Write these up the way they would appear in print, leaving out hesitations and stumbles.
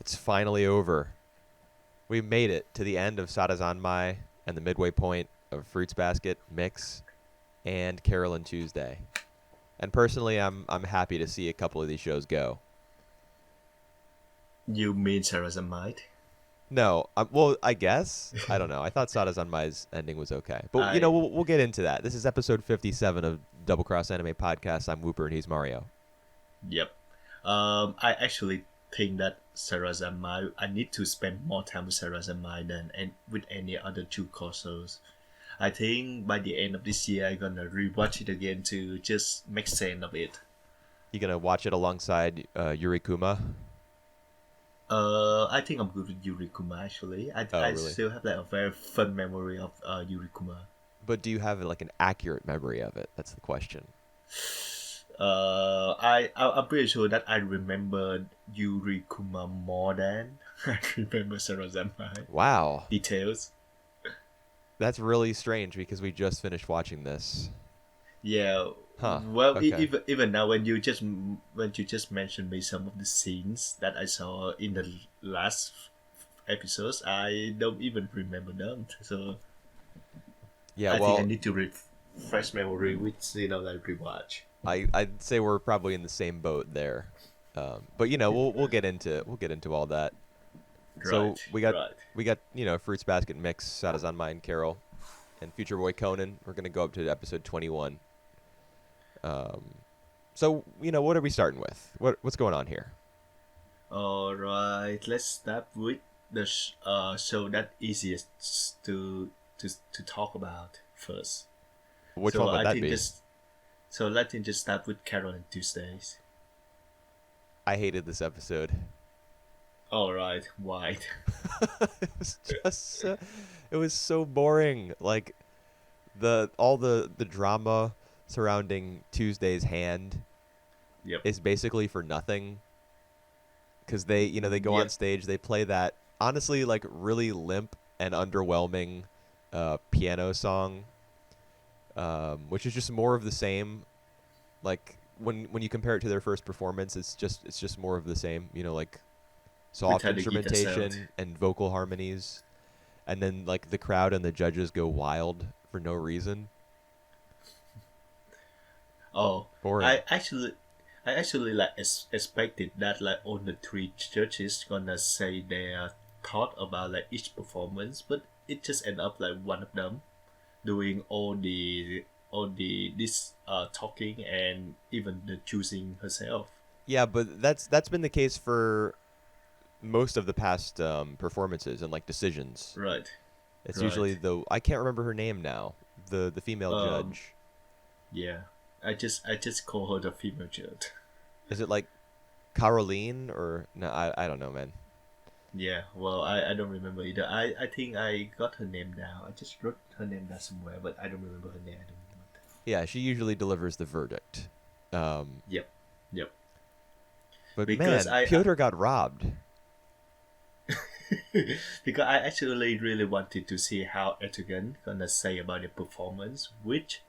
It's finally over. We made it to the end of Sadazanmai and the midway point of Fruits Basket, Mix, and Carol and Tuesday. And personally, I'm happy to see a couple of these shows go. You mean Sarazamite? No, well, I guess I don't know. I thought Sadazanmai's ending was okay, but I we'll get into that. This is episode 57 of Double Cross Anime Podcast. I'm Whooper and he's Mario. Yep. I actually think that Sarazamai. I need to spend more time with Sarazamai than with any other two courses. I think by the end of this year, I'm gonna rewatch it again to just make sense of it. You gonna watch it alongside Yurikuma? I think I'm good with Yurikuma actually. I, Oh, I really? still have like a very fun memory of Yurikuma. But do you have like an accurate memory of it? That's the question. I'm pretty sure that I remember Yurikuma more than I remember Sarazamai Wow, details. that's really strange because we just finished watching this. Yeah. Huh. Well, Okay. even now when you just mentioned me some of the scenes that I saw in the last episodes, I don't even remember them. So Yeah. I think I Well, need to refresh memory with like rewatch. I'd say we're probably in the same boat there. But we'll get into all that. So Right, we got right. Fruits Basket Mix, Sadazan Mine Carol, and Future Boy Conan. We're gonna go up to episode 21. Um, so what are we starting with? What's going on here? All right. Let's start with the show that easiest to talk about first. Which So one would I that think be? just so let me just start with Carol and Tuesdays. I hated this episode. All right, why? It was just it was so boring. Like all the drama surrounding Tuesday's hand Yep. is basically for nothing because they go on Yep. stage, they play that honestly like really limp and underwhelming piano song, which is just more of the same. Like when you compare it to their first performance, it's just more of the same. Like soft Without the guitar sound. instrumentation and vocal harmonies, and then like the crowd and the judges go wild for no reason. Oh, Boring. I actually, I actually like expected that like all the three churches gonna say their thought about like each performance, but it just end up like one of them doing all the this talking and even the choosing herself. Yeah, but that's been the case for most of the past performances and like decisions. Right, It's usually right. the I can't remember her name now. The female Um, judge. yeah. I just call her the female judge. Is it like Caroline or no? I don't know, man. Yeah, well, I don't remember either. I think I got her name down. I just wrote her name down somewhere, but I don't remember her name at the moment. Yeah, she usually delivers the verdict. Um, Yep, yep. but Because man, Piotr got robbed. because I actually really wanted to see how Erdogan gonna say about the performance, which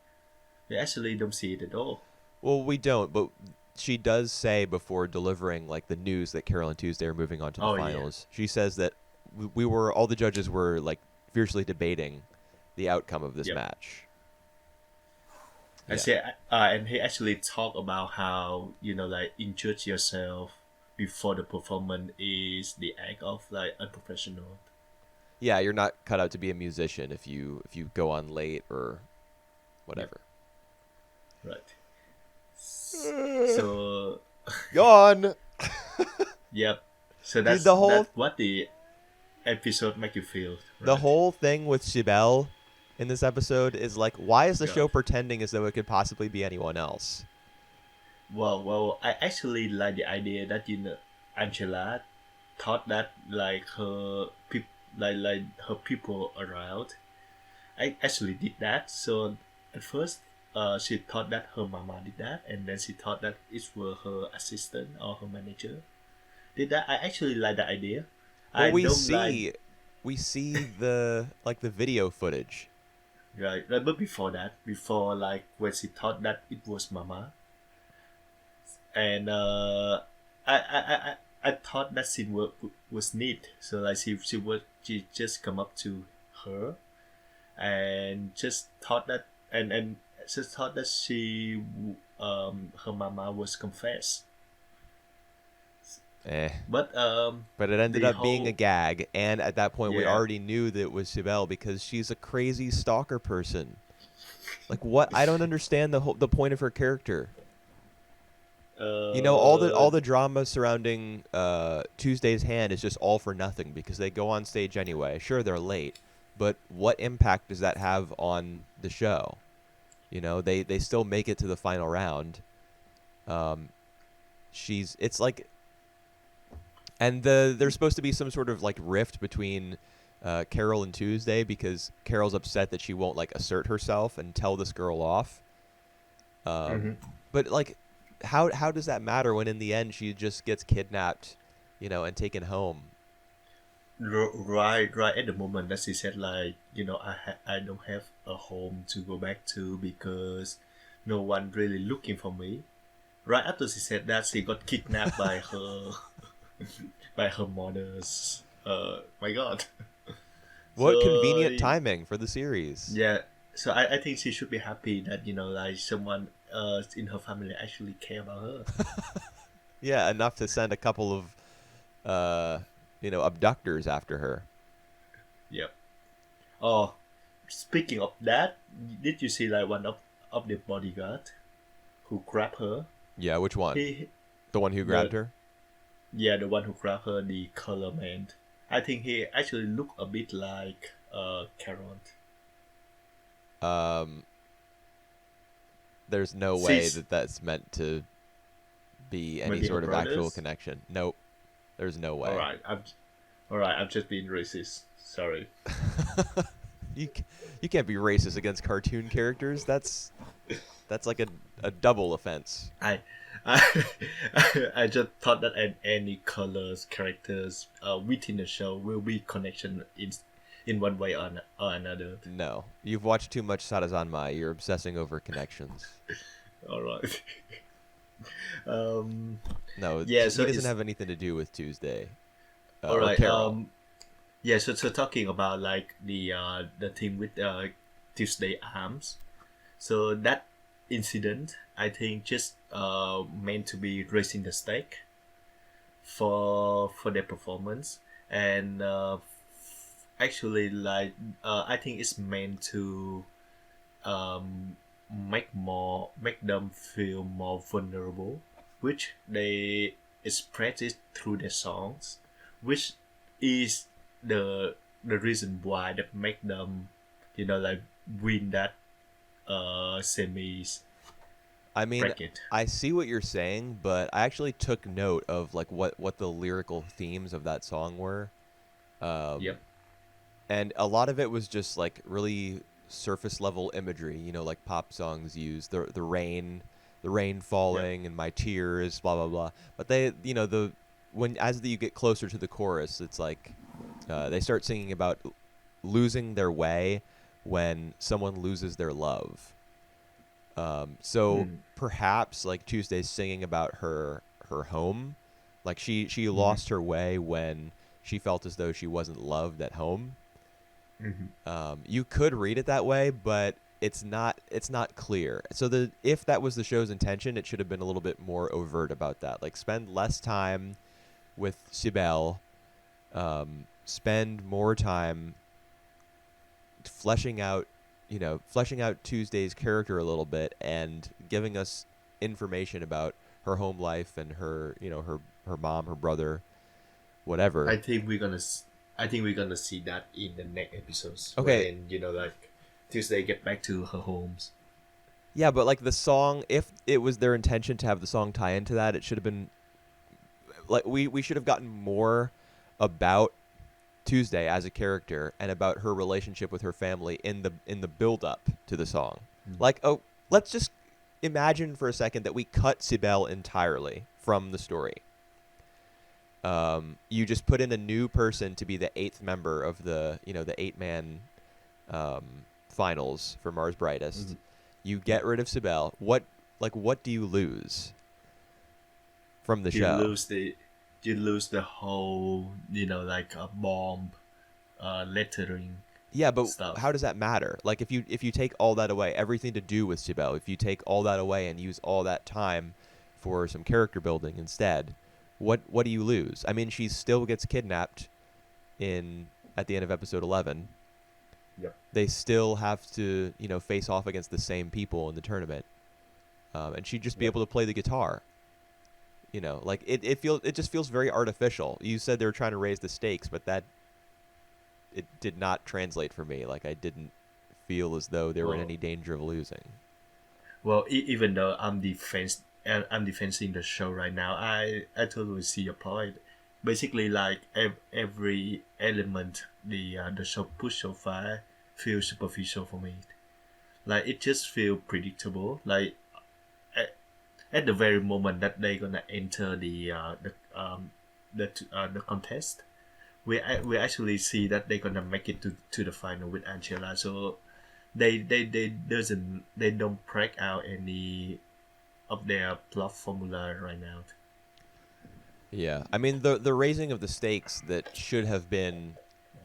we actually don't see it at all. Well, we don't, but she does say before delivering like the news that Carol and Tuesday are moving on to the Oh yeah, finals. She says that we were all the judges were like fiercely debating the outcome of this yep. match. I Yeah. say, and he actually talked about how like injure yourself before the performance is the act of like unprofessional. Yeah, you're not cut out to be a musician if you go on late or Yep, whatever. right. So Yawn. yep. So Dude, that's what the episode make you feel, the right? whole thing with Sibel in this episode is like, why is the God. show pretending as though it could possibly be anyone else? Well, I actually like the idea that Angela thought that like like her people around. I actually did that. So at first, she thought that her mama did that, and then she thought that it were her assistant or her manager did that. I actually like the idea. Well, I don't like we see the video footage. right, but before that, before like when she thought that it was mama, and I I thought that scene was neat. So like she just come up to her and just thought that and just thought that her mama was confessed. Eh. But But it ended the up being a whole gag, and at that point, we yeah already knew that it was Sibel because she's a crazy stalker person. Like what? I don't understand the point of her character. You know, uh all the drama surrounding Tuesday's Hand is just all for nothing because they go on stage anyway. Sure, they're late, but what impact does that have on the show? You know, they still make it to the final round. Um, it's like, and there's supposed to be some sort of like rift between Carol and Tuesday because Carol's upset that she won't like assert herself and tell this girl off. Um, mhm. but like, how does that matter when in the end she just gets kidnapped, you know, and taken home? Right at the moment that she said like I don't have a home to go back to because no one really looking for me. Right after she said that, she got kidnapped by her by her mother's. My God. What So convenient timing for the series. yeah, so I think she should be happy that like someone in her family actually care about her. Yeah, enough to send a couple of abductors after her. Yep. Oh, speaking of that, did you see like one of the bodyguard who grabbed her? Yeah, which one? He The one who the grabbed her? Yeah, the one who grabbed her, the color man. I think he actually looked a bit like Carol. Um, there's no way Sis, that that's meant to be any maybe her sort of actual brothers. connection. Nope. There's no All way. right, all right. I'm just being racist. Sorry. you you can't be racist against cartoon characters. That's like a double offense. I I I just thought that any colors characters within the show will be connection in one way or another. No, you've watched too much Sarazanmai. You're obsessing over connections. All right. um. No, Yeah. he So doesn't it's have anything to do with Tuesday all or right. Carol. Yeah. So talking about like the thing with Tuesday arms. So that incident, I think, just meant to be raising the stake for their performance, and actually, like I think it's meant to um, make them feel more vulnerable, which they express it through their songs, which is the reason why that make them, like win that semis I mean, bracket. I see what you're saying, but I actually took note of like what the lyrical themes of that song were. Um, Yep. and a lot of it was just like really surface level imagery, you know, like pop songs use the rain Yep. falling and my tears, blah blah blah. But they, you know, the when as you get closer to the chorus, it's like they start singing about losing their way when someone loses their love. So Mm. perhaps like Tuesday's singing about her home, like she Mm-hmm. lost her way when she felt as though she wasn't loved at home. Mm-hmm. You could read it that way, but it's not clear. So if that was the show's intention, it should have been a little bit more overt about that. Like spend less time with Sibel, spend more time fleshing out, fleshing out Tuesday's character a little bit and giving us information about her home life and her mom, her brother, I whatever. think we're gonna. I think we're gonna see that in the next episodes Okay, when like Tuesday get back to her homes. yeah, but like the song, if it was their intention to have the song tie into that, it should have been like we should have gotten more about Tuesday as a character and about her relationship with her family in the build up to the song. Mm. Like, oh, let's just imagine for a second that we cut Sibel entirely from the story. You just put in a new person to be the eighth member of the 8-man um, finals for Mars Mm-hmm. Brightest. You Yep. get rid of Sibel. What do you lose from the You show? lose the you lose the whole, like a bomb, lettering Yeah, but stuff. how does that matter? Like if you take all that away, everything to do with Sibel, if you take all that away and use all that time for some character building instead, what do you lose? I mean, she still gets kidnapped in at the end of episode 11. Yep. They still have to, face off against the same people in the tournament. And she'd just be Yep. able to play the guitar. Like it just feels very artificial. You said they were trying to raise the stakes, but that it did not translate for me. Like I didn't feel as though they were in Well, any danger of losing. even though I'm defending the show right now, I totally see your point. Basically, like every element the show push so far feels superficial for me. Like it just feel predictable. Like at the very moment that they're gonna enter the contest, we actually see that they're gonna make it to the final with Angela. So they don't break out any of their plot formula right now. Yeah, I mean the raising of the stakes that should have been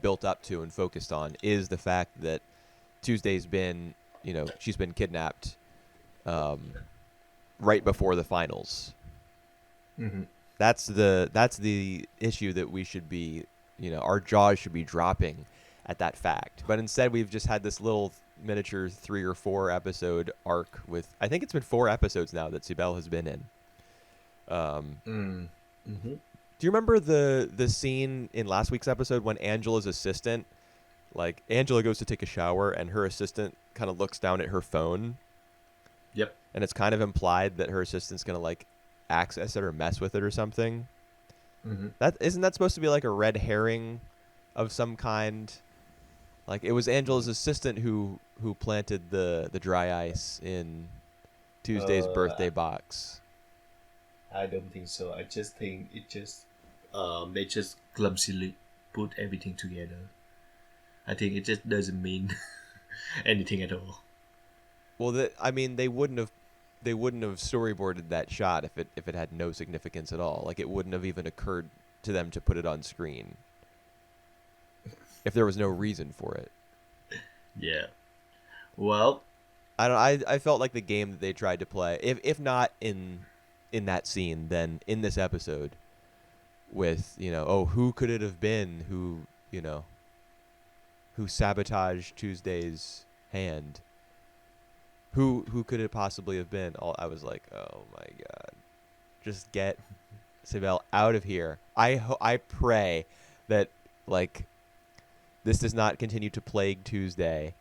built up to and focused on is the fact that Tuesday's been, she's been kidnapped um, right before the finals. Mm-hmm. That's the issue that we should be, our jaws should be dropping at that fact. But instead, we've just had this little miniature 3 or 4 episode arc with, I think it's been 4 episodes now that Sibel has been in. Mm. Mm-hmm. Do you remember the scene in last week's episode when Angela's assistant, like Angela goes to take a shower and her assistant kind of looks down at her phone, Yep. and it's kind of implied that her assistant's gonna like access it or mess with it or something. Mm-hmm. That isn't that supposed to be like a red herring of some kind? Like it was Angela's assistant who planted the dry ice in Tuesday's Uh, birthday box. I don't think so. I just think it just they just clumsily put everything together. I think it just doesn't mean anything at all. Well, I mean, they wouldn't have storyboarded that shot if it had no significance at all. Like it wouldn't have even occurred to them to put it on screen if there was no reason for it. Yeah. Well, I don't. I felt like the game that they tried to play, if not in that scene, then in this episode, with oh, who could it have been who sabotaged Tuesday's hand? Who could it possibly have been? I was like, oh my god, just get Sibel out of here. I pray that like this does not continue to plague Tuesday,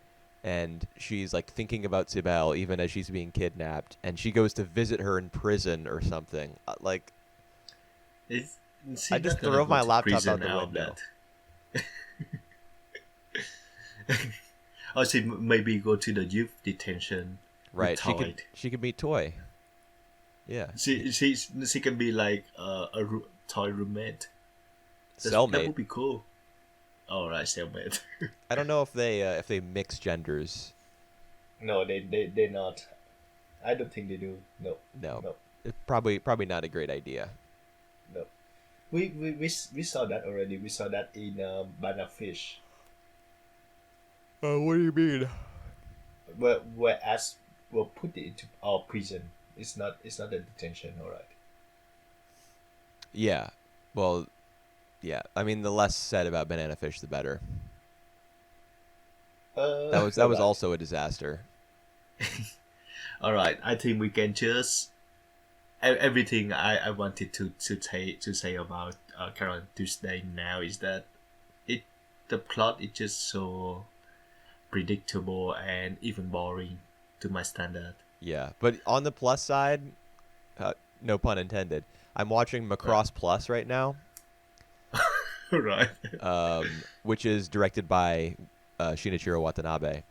and she's like thinking about Sibel even as she's being kidnapped, and she goes to visit her in prison or something. Like it's I she's just not gonna throw go my to laptop out prison the out of window. that. Or she maybe go to the youth detention with Right? She could Toy. she could meet Toy. Yeah, She can be like toy roommate. That cellmate. would be cool. All right, cellmate. I don't know if they mix genders. No, they not. I don't think they do. No, No, no, it's probably not a great idea. no. We saw that already. We saw that in Banana Fish. What do you mean? Whereas we'll put it into our prison. It's not a detention. All right. Yeah. Well, yeah. I mean, the less said about Banana Fish, the better. That All was right. also a disaster. All right. I think we can just everything I wanted to say about Carol Tuesday now is that it the plot is just so predictable and even boring to my standard. Yeah, but on the plus side, no pun intended. I'm watching Right. Macross Plus right now, Right. which is directed by Shinichiro Watanabe,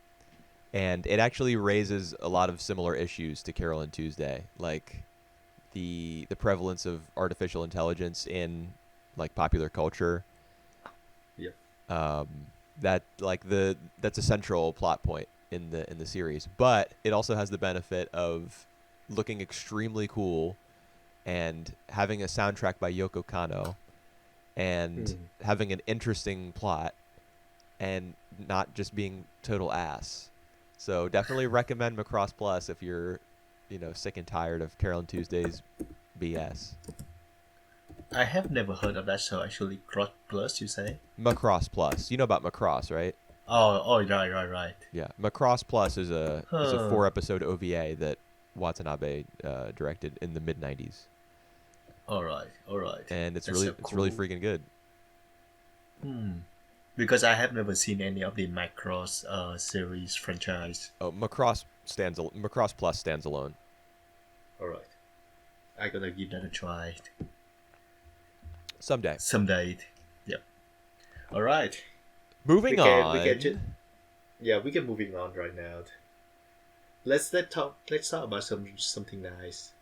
and it actually raises a lot of similar issues to Carol and Tuesday, like the prevalence of artificial intelligence in like popular culture. Yep. Um, that's a central plot point in the series, but it also has the benefit of looking extremely cool and having a soundtrack by Yoko Kanno and Hmm. having an interesting plot and not just being total ass. So definitely recommend Macross Plus if you're, sick and tired of Carol and Tuesday's BS. I have never heard of that show actually. Cross Plus, you say? Macross Plus. You know about Macross, right? Oh, right. Yeah. Macross Plus is a Huh. 4-episode OVA that Watanabe directed in the mid '90s, All right. and it's That's really so it's really cool. freaking good. Hmm. Because I have never seen any of the Macross series franchise. Oh, Macross Plus stands alone. All right. I gotta give that a try Someday. someday. Yep. All right. Moving We can on. yeah, we can moving on right now. Let's talk about something nice.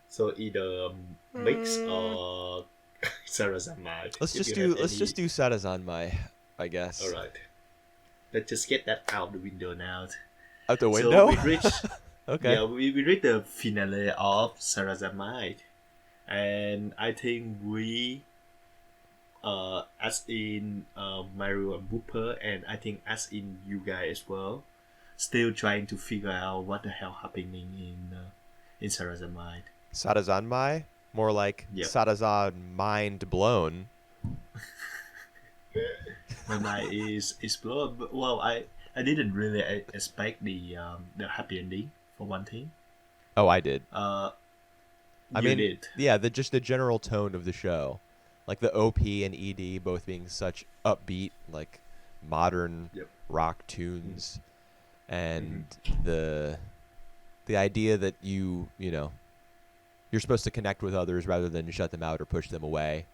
So either mix or Sarazamite if you have Let's just any. do Sarazanmai, I All guess. right. Let's just get that out the window now. Out the So window. we reached Okay. yeah we reached the finale of Sarazamite, and I think we as in Mario and Booper, and I think as in you guys as well, still trying to figure out what the hell happening in Sarazamite. Sarazanmai, more like Yep, Sarazan mind blown. my mind is blown. Well, I didn't really expect the happy ending for one thing. Oh, I did. Uh, I you mean, did. yeah, the general tone of the show, like the OP and ED both being such upbeat, like modern Yep. rock Mm-hmm. tunes, and Mm-hmm. the the idea that you're supposed to connect with others rather than shut them out or push them away.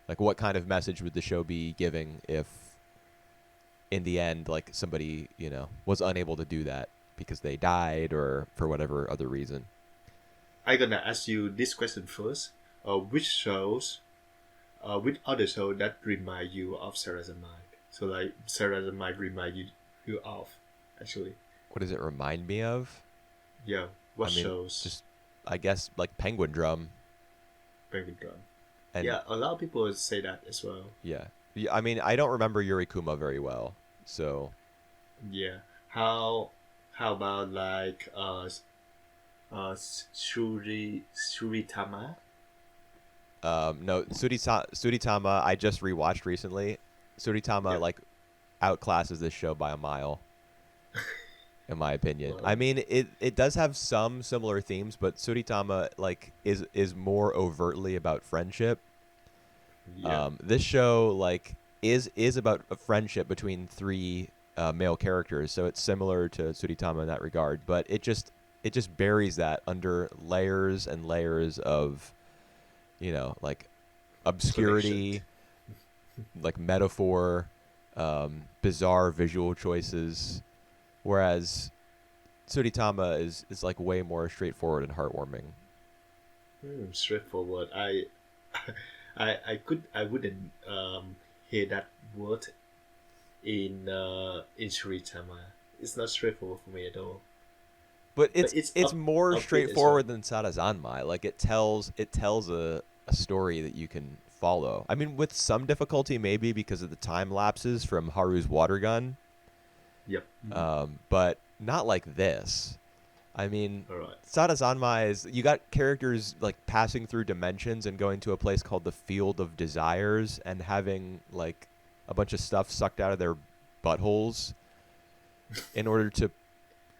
Like, what kind of message would the show be giving if, in the end, like somebody was unable to do that because they died or for whatever other reason? I'm gonna ask you this question first. Which other show that remind you of Sarazamite? So like Sarazamite remind you of, actually. What does it remind me of? Yeah. I What mean, shows? just I guess like Penguin Drum Penguin Drum. and Yeah, a lot of people say that as well. yeah. Yeah, I mean, I don't remember Yurikuma very well, so Yeah. How about like Shuritama? no, Suritama I just rewatched recently. Suritama Yep. like outclasses this show by a mile, in my opinion. I Well, mean, it does have some similar themes, but Suritama like is more overtly about friendship. yeah. This show like is about a friendship between three male characters, so it's similar to Suritama in that regard. But it just buries that under layers and layers of like Connection. obscurity, like metaphor, bizarre visual choices, whereas Suritama is like way more straightforward and heartwarming. Straightforward. I wouldn't hear that word in Shuritama. It's not straightforward for me at all. But But it's it's it's more upbeat as well. straightforward than Sarazanmai. Like it tells a story that you can follow. I mean, with some difficulty maybe because of the time lapses from Haru's water gun, Yep. but not like this. I mean, All right. Sarazanmai is you got characters like passing through dimensions and going to a place called the Field of Desires and having like a bunch of stuff sucked out of their buttholes in order to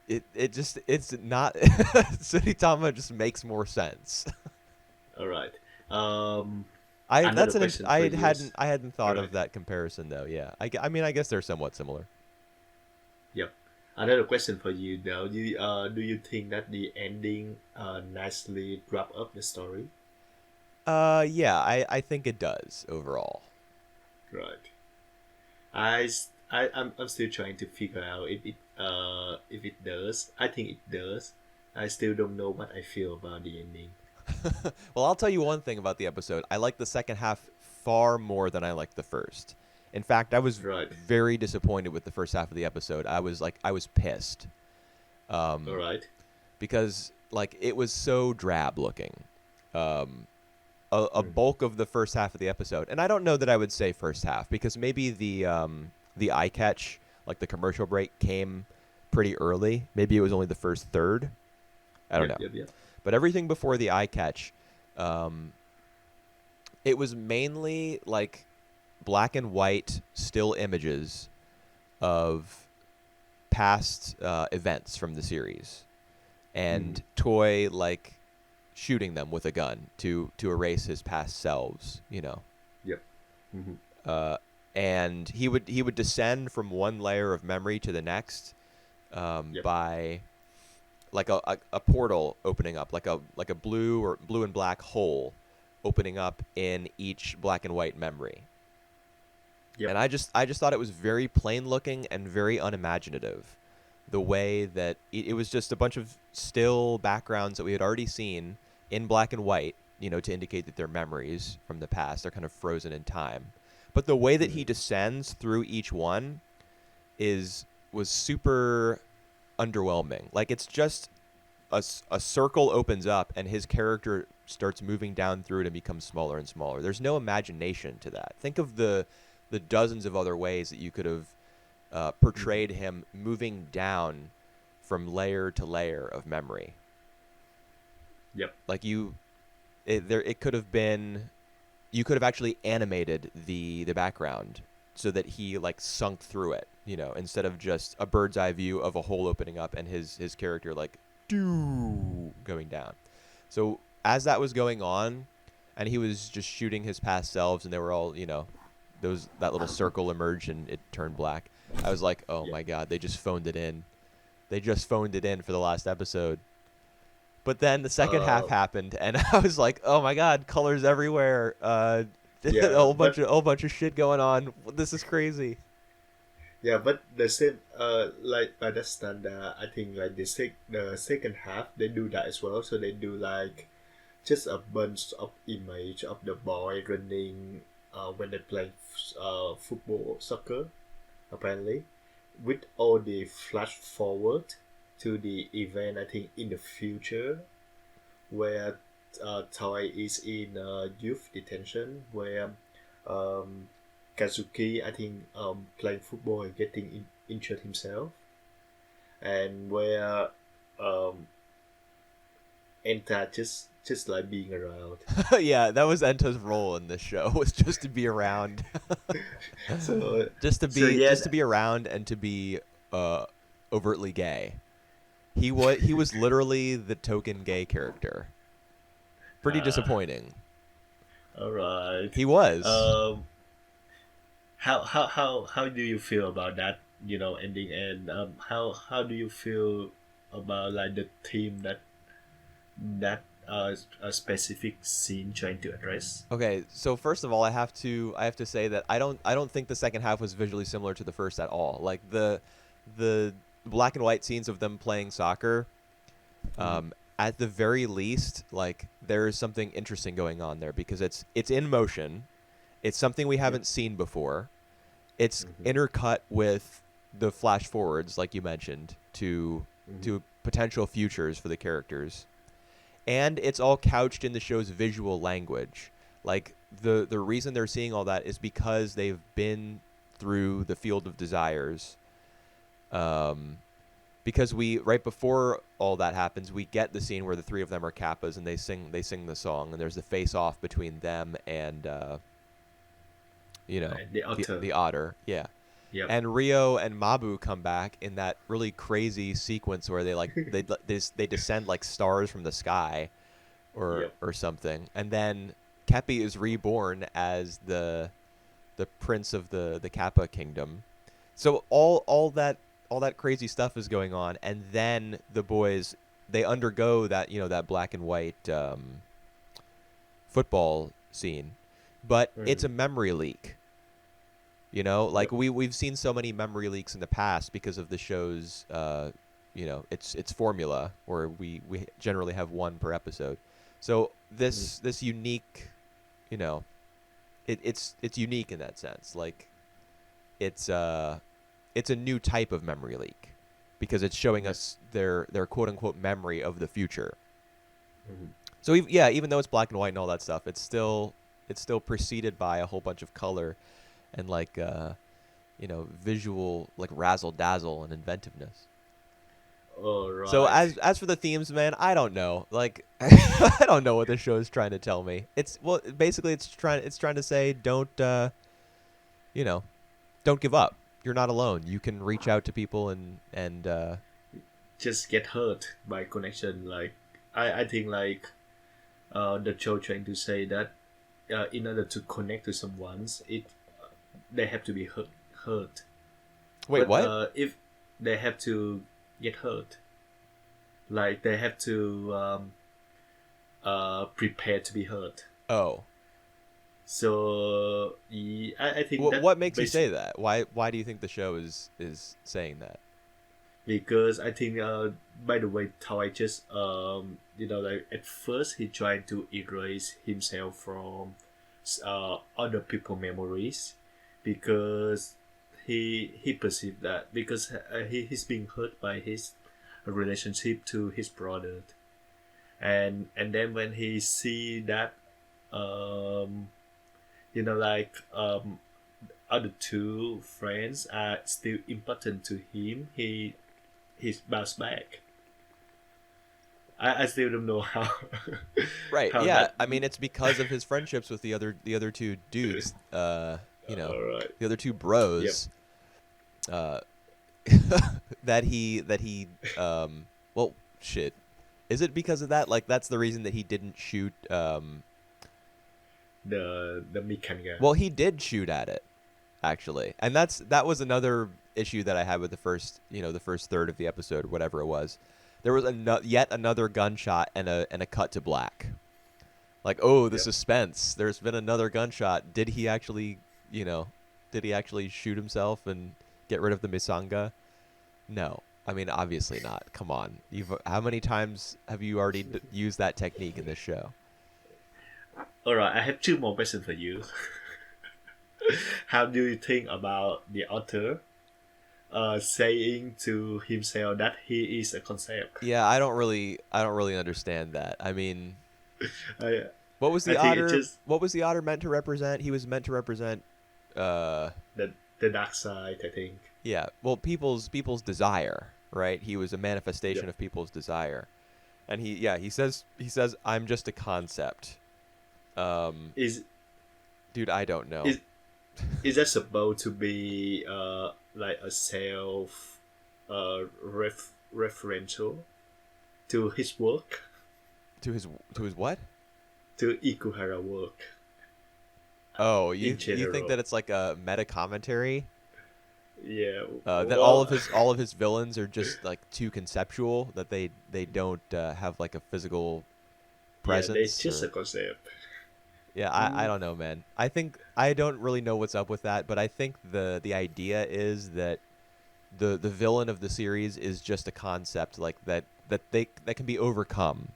it's not Suritama just makes more sense. All right. Um, I Another that's an question for I you. hadn't All thought right. of that comparison though. Yeah. I mean I guess they're somewhat similar. Yep. Another question for you though. Do you think that the ending nicely wrap up the story? Yeah, I think it does overall. Right. I'm still trying to figure out if it does. I think it does. I still don't know what I feel about the ending. Well, I'll tell you one thing about the episode. I like the second half far more than I like the first. In fact, I was Right. very disappointed with the first half of the episode. I was pissed. All Um, right. because like it was so drab looking. um, a bulk of the first half of the episode. And I don't know that I would say first half because maybe the eye catch, like the commercial break, came pretty early. Maybe it was only the first third. I don't Yep, know. yep, yep. But everything before the eye catch, um, it was mainly like black and white still images of past events from the series, Mm-hmm. and Toy like shooting them with a gun to erase his past selves. Yep. Mm-hmm. Uh, and he would descend from one layer of memory to the next Yep. by like a portal opening up, like a blue and black hole opening up in each black and white memory. Yep. And I just thought it was very plain looking and very unimaginative. The way that it was just a bunch of still backgrounds that we had already seen in black and white, to indicate that they're memories from the past. They're kind of frozen in time. But the way that he Mm-hmm. descends through each one is was super underwhelming. Like it's just a circle opens up and his character starts moving down through it and becomes smaller and smaller. There's no imagination to that. Think of the dozens of other ways that you could have Mm-hmm. portrayed him moving down from layer to layer of memory. Yep. Like it could have been, you could have actually animated the background so that he like sunk through it, instead of just a bird's eye view of a hole opening up and his character like doo going down. So as that was going on, and he was just shooting his past selves, and they were all, that little circle emerged and it turned black. I was like, oh Yep. my god, they just phoned it in. They just phoned it in for the last episode. But then the second half Uh, happened, and I was like, "Oh my god, colors everywhere! A yeah, whole bunch of shit going on. This is crazy." but the same, like by the standard, I think like the second half they do that as well. So they do like just a bunch of image of the boy running, when they play football, soccer, apparently, with all the flash forward to the event. I think in the future where Toy is in youth detention, where um, Kazuki, I think, playing football and getting injured himself, and where um, Enta just like being around. Yeah, that was Enta's role in this show, was just to be around, So so just yeah, to be around and to be uh, overtly gay. He was literally the token gay character. Pretty uh, disappointing. all right. He was. Um, how do you feel about that? Ending, and how do you feel about like the theme that a specific scene trying to address? Okay, so first of all, I have to say that I don't think the second half was visually similar to the first at all. Like the black and white scenes of them playing soccer, Mm-hmm. at the very least, like there's something interesting going on there because it's in motion. It's something we Yep. haven't seen before. It's Mm-hmm. intercut with the flash forwards, like you mentioned, to Mm-hmm. to potential futures for the characters, and it's all couched in the show's visual language. Like the reason they're seeing all that is because they've been through the field of desires. Um, because we right before all that happens, we get the scene where the three of them are kappas and they sing the song, and there's the face off between them and The the author. otter, yeah. Yep. And Rio and Mabu come back in that really crazy sequence where they descend like stars from the sky, or Yep. something, and then Kepi is reborn as the prince of the Kappa kingdom. So all that crazy stuff is going on, and then the boys, they undergo that black and white football scene, but it's Mm. a memory leak. Like Yep. we've seen so many memory leaks in the past because of the show's its formula, where we generally have one per episode. So Mm. this unique, you know, it's unique in that sense. Like it's uh it's a new type of memory leak because it's showing Yep. us their quote unquote memory of the future. Mm. So yeah, even though it's black and white and all that stuff, it's still preceded by a whole bunch of color and like visual like razzle dazzle and inventiveness. All So right. as for the themes, man, I don't know. Like I don't know what the show is trying to tell me. It's well, basically it's trying to say you know, don't give up. You're not alone. You can reach out to people and Just get hurt by connection. Like I think like the show trying to say that in order to connect to someone, it they have to be hurt. wait, But what? if they have to get hurt, like they have to prepare to be hurt. Oh, So I think that what makes you say basic that? Why do you think the show is saying that? because I think by the way Tao just like at first he tried to erase himself from other people memories because he perceived that because he's being hurt by his relationship to his brother, and then when he see that um like other two friends are still important to him, he's bounced back. I still don't know how Right. how Yeah. that. I mean, it's because of his friendships with the other two dudes. All right. The other two Yep. bros. Uh, that he. Well, shit. Is it because of that? Like, that's the reason that he didn't shoot. The mechanic. Well, he did shoot at it actually, and that was another issue that I had with the first third of the episode, whatever it was. There was yet another gunshot and a cut to black. Like, oh, the Yep. suspense. There's been another gunshot. You know, did he actually shoot himself and get rid of the misanga? No. I mean, obviously not. Come on. How many times have you already used that technique in this show? All right. I have two more questions for you. How do you think about the author saying to himself that he is a concept? Yeah, I don't really understand that. I mean, I what was I the think it otter just what was the otter meant to represent? He was meant to represent the dark side. I think. yeah, well, people's desire, right? He was a manifestation Yep. of people's desire. And he says I'm just a concept. Um Is dude, I don't know. is is that supposed to be like a self referential to his work, To his what? to Ikuhara work Oh, in you think general? that it's like a meta commentary? Yeah. That all of Well, his villains are just like too conceptual, that they don't have like a physical yeah. They presence, just a or concept. yeah, I don't know, man. I think I don't really know what's up with that, but I think the idea is that the villain of the series is just a concept, like that can be overcome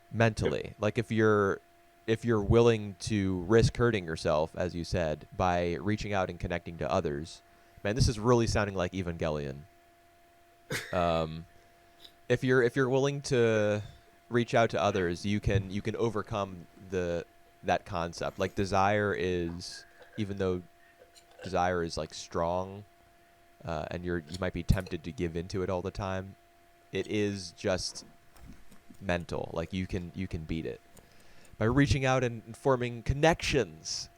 Yep. mentally. Like if you're willing to risk hurting yourself, as you said, by reaching out and connecting to others. Man, this is really sounding like Evangelion. Um, if you're willing to reach out to others, you can overcome that concept. Like desire is, even though desire is like strong, and you might be tempted to give into it all the time, it is just mental. Like you can beat it by reaching out and forming connections,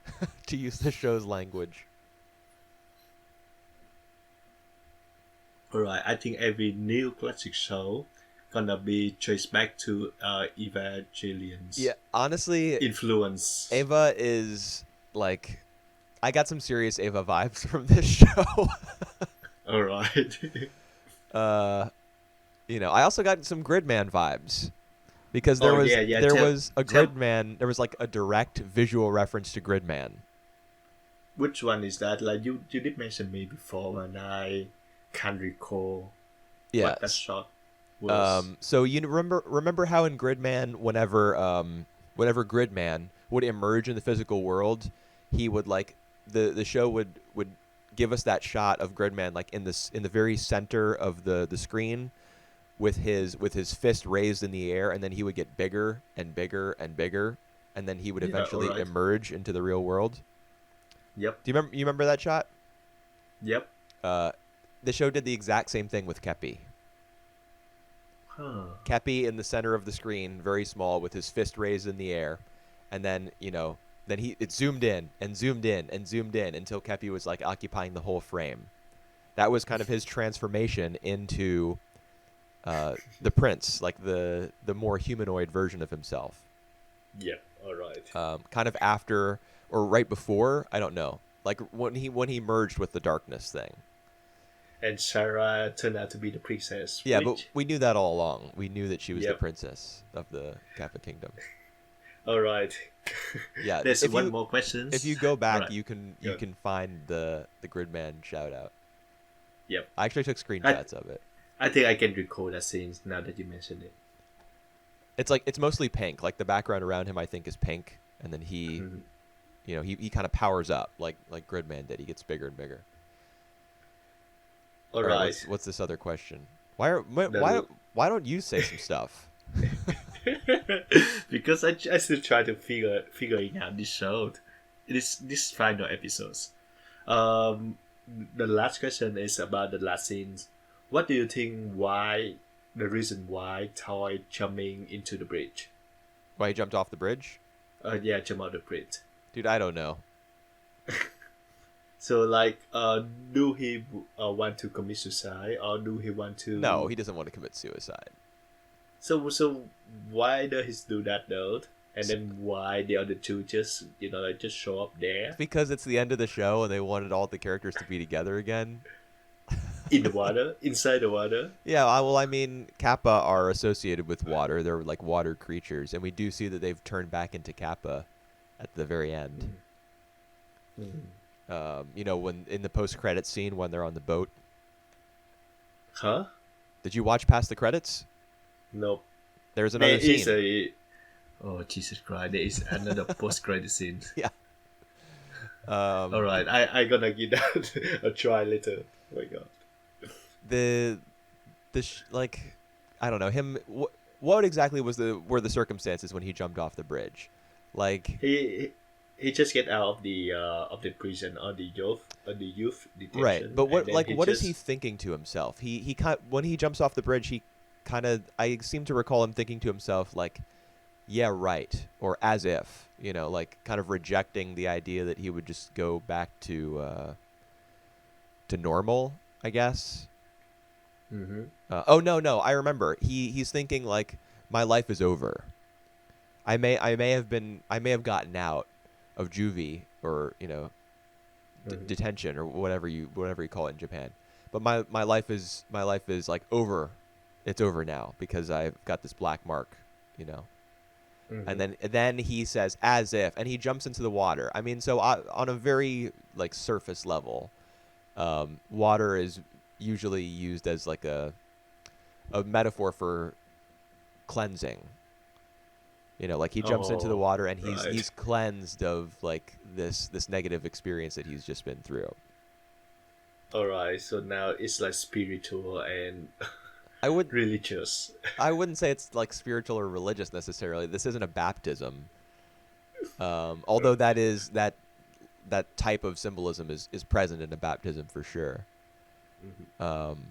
to use the show's language. Alright, I think every new classic show gonna be traced back to Evangelion's Yeah, honestly, influence. Ava is like, I got some serious Ava vibes from this show. Alright. uh, I also got some Gridman vibes because there Oh was yeah, yeah. there was a Tell Gridman. There was like a direct visual reference to Gridman. which one is that? Like you did mention me before, and I can't recall what that Yes. shot was. So you remember how in Gridman, whenever Gridman would emerge in the physical world, he would like the show would give us that shot of Gridman like in the very center of the screen, with his fist raised in the air, and then he would get bigger and bigger and bigger, and then he would Yeah. All eventually right. emerge into the real world. Yep. Do you remember that shot? Yep. Uh, the show did the exact same thing with Kepi. Huh. Kepi in the center of the screen, very small, with his fist raised in the air, and then then it zoomed in and zoomed in and zoomed in until Kepi was like occupying the whole frame. That was kind of his transformation into the prince, like the more humanoid version of himself. Yep. All right. Kind of after or right before, I don't know, like when he merged with the darkness thing. And Sarah turned out to be the princess. Yeah, which... but we knew that all along. We knew that she was the Yep. princess of the Kappa Kingdom. All right. Yeah, There's one more question. If you go back, Right. you can Good. find the Gridman shout out. Yep. I actually took screenshots of it. I think I can recall that scene now that you mentioned it. It's mostly pink. Like the background around him, I think, is pink, and then he, Mhm. he kind of powers up like Gridman did. He gets bigger and bigger. All All right, right. what's this other question? Why don't you say some stuff? Because I still try to figuring out this show, this final episodes. The last question is about the last scenes. What do you think? Why the reason why Toy jumping into the bridge? Why he jumped off the bridge? Yeah, jump out the bridge. Dude, I don't know. So like, do he want to commit suicide, or do he want to? No, he doesn't want to commit suicide. So why does he do that though? And then why the other two just just show up there Because it's the end of the show and they wanted all the characters to be together again. in the water, inside the water? Yeah, well, I mean, Kappa are associated with water. They're like water creatures, and we do see that they've turned back into Kappa at the very end. When in the post-credit scene when they're on the boat. Huh? Did you watch past the credits? Nope. There's another There is scene. Oh Jesus Christ! There is another post-credit scene. Yeah. All right, I gonna give that a try later. Oh my God. I don't know him. What exactly were the circumstances when he jumped off the bridge? Like He just get out of the prison or the youth detention. right, but and then what is he thinking to himself? He when he jumps off the bridge, he kind of I seem to recall him thinking to himself like, yeah, right, or as if, like kind of rejecting the idea that he would just go back to normal, I guess. Mm-hmm. Oh no, I remember. He's thinking like my life is over. I may have gotten out of juvie or detention or whatever you call it in Japan, but my life is like over. It's over now because I've got this black mark, Mm-hmm. And then he says as if, and he jumps into the water. I mean, so on a very like surface level, water is usually used as like a metaphor for cleansing. Like he jumps into the water and right. he's cleansed of like this negative experience that he's just been through. All right, so now it's like spiritual and I would religious. I wouldn't say it's like spiritual or religious necessarily. This isn't a baptism. Although that type of symbolism is present in a baptism for sure. Mm-hmm.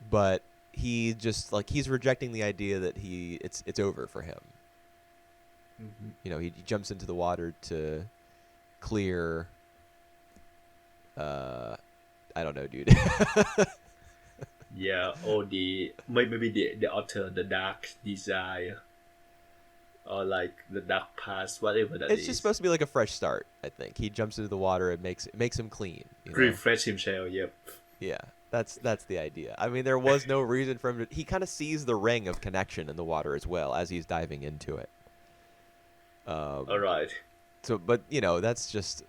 But he just like he's rejecting the idea that it's over for him. Mm-hmm. He jumps into the water to clear. I don't know, dude. Yeah, or maybe the author, the dark desire, or like the dark past, whatever that is. It's just supposed to be like a fresh start. I think he jumps into the water. It makes him clean. Refresh himself. Yep. Yeah, that's the idea. I mean, there was no reason for him to. He kind of sees the ring of connection in the water as well as he's diving into it. All right. So, but that's just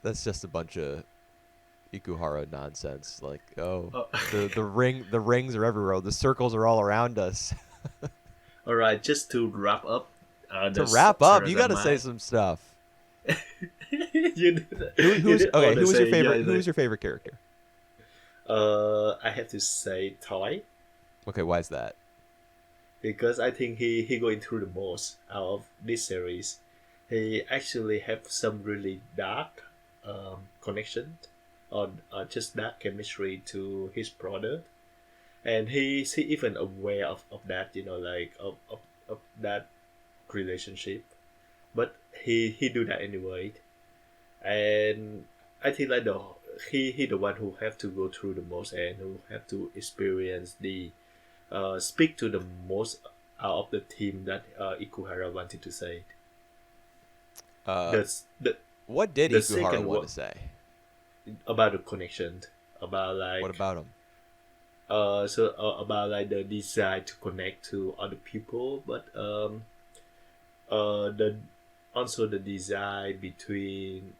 a bunch of Ikuhara nonsense. Like, the rings are everywhere. The circles are all around us. All right. Just to wrap up. You got to say some stuff. Who's your favorite? Who's your favorite character? I have to say Toy. Okay, why is that? because I think he going through the most out of this series. He actually have some really dark connection or just dark chemistry to his brother, and he even aware of that, like of that relationship, but he do that anyway. And I think like he the one who have to go through the most and who have to experience the speak to the most out of the team that Ikuhara wanted to say. Uh, The the what did the Ikuhara second want one to say? about the connection, about What like about him? about like the desire to connect to other people, but the also the desire between,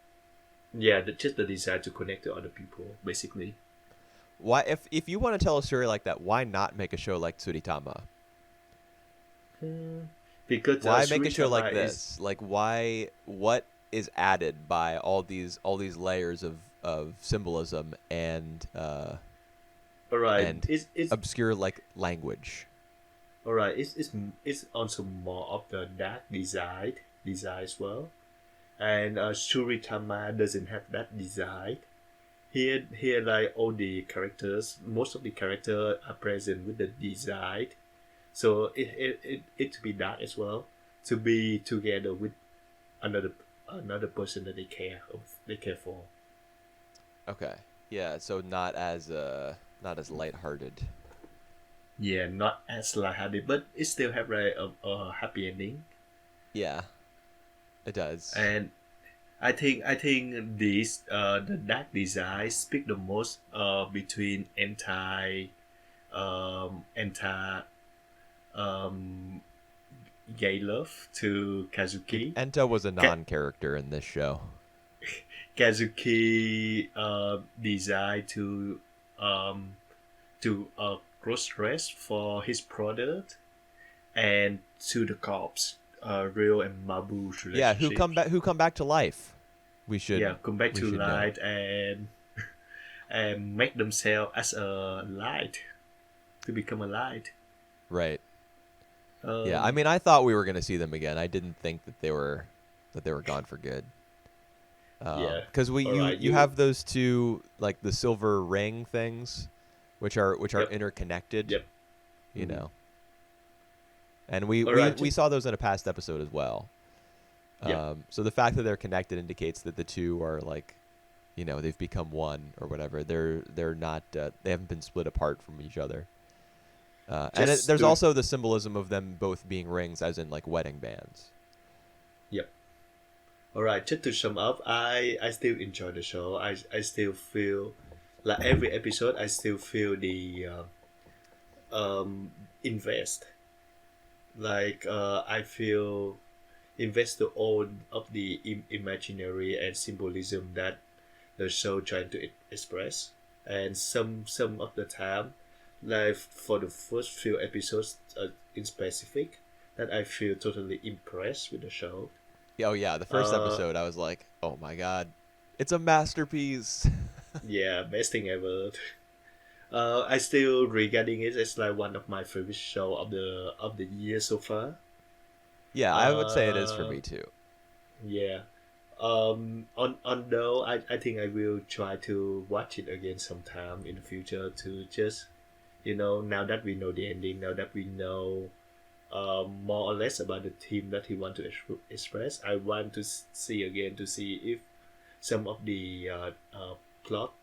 yeah, just the desire to connect to other people basically. Why, if you want to tell a story like that, why not make a show like Tsuritama? Hmm. Because Why make a show like Suritama is this? Like, why? What is added by all these layers of symbolism alright. and It's obscure like language? alright. It's also more of the dark design as well. And Suritama doesn't have that design. Here, like all the characters, most of the characters are present with the design. So it to be dark as well, to be together with another another person that they care for. Okay, yeah. So not as lighthearted. Yeah, not as lighthearted, but it still have like a happy ending. Yeah, it does. And I think this the dark design speak the most between anti um gay love to Kazuki. Enta was a Ka- non-character in this show. Kazuki desire um to cross dress for his product, and to the cops, Real and Mabu's Yeah, relationship. who come back to life. We Yeah, should come back we to should note. light and make themselves as a light, to become a light. Right. Yeah, I Um, mean, I thought we were going to see them again. I didn't think that they were gone for good. yeah. Because All right. you have those two like the silver ring things, which are Yep. interconnected, Yep. you Mm. know, and All right. we saw those in a past episode as well. Yep. So the fact that they're connected indicates that the two are like, they've become one or whatever. They're not they haven't been split apart from each other. Just There's to also the symbolism of them both being rings, as in like wedding bands. Yep. All right. Just to sum up, I still enjoy the show. I still feel like every episode I still feel the invest. Like I feel invest the all of the imaginary and symbolism that the show trying to express. And some of the time, like for the first few episodes in specific, that I feel totally impressed with the show. Oh yeah, the first Uh, episode I was like, oh my god, it's a masterpiece. yeah, best thing ever. I still regarding it as like one of my favorite show of the year so far. Yeah, I would say it is for Uh, me too. yeah. On though I think I will try to watch it again sometime in the future to just, now that we know the ending, now that we know more or less about the theme that he want to express, I want to see again to see if some of the plot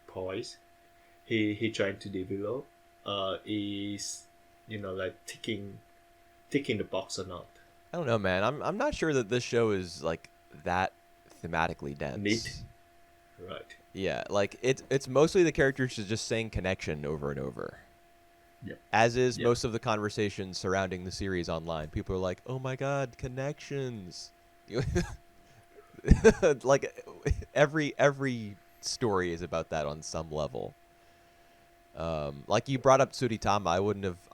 points he trying to develop is, like ticking the box or not. I don't know, man. I'm not sure that this show is like that thematically Neat, dense. right? Yeah, like it's mostly the characters just saying connection over and over. Yep, As is yep. most of the conversations surrounding the series online. People are like, "Oh my god, connections." Like every story is about that on some level. Like you brought up Tsuritama, I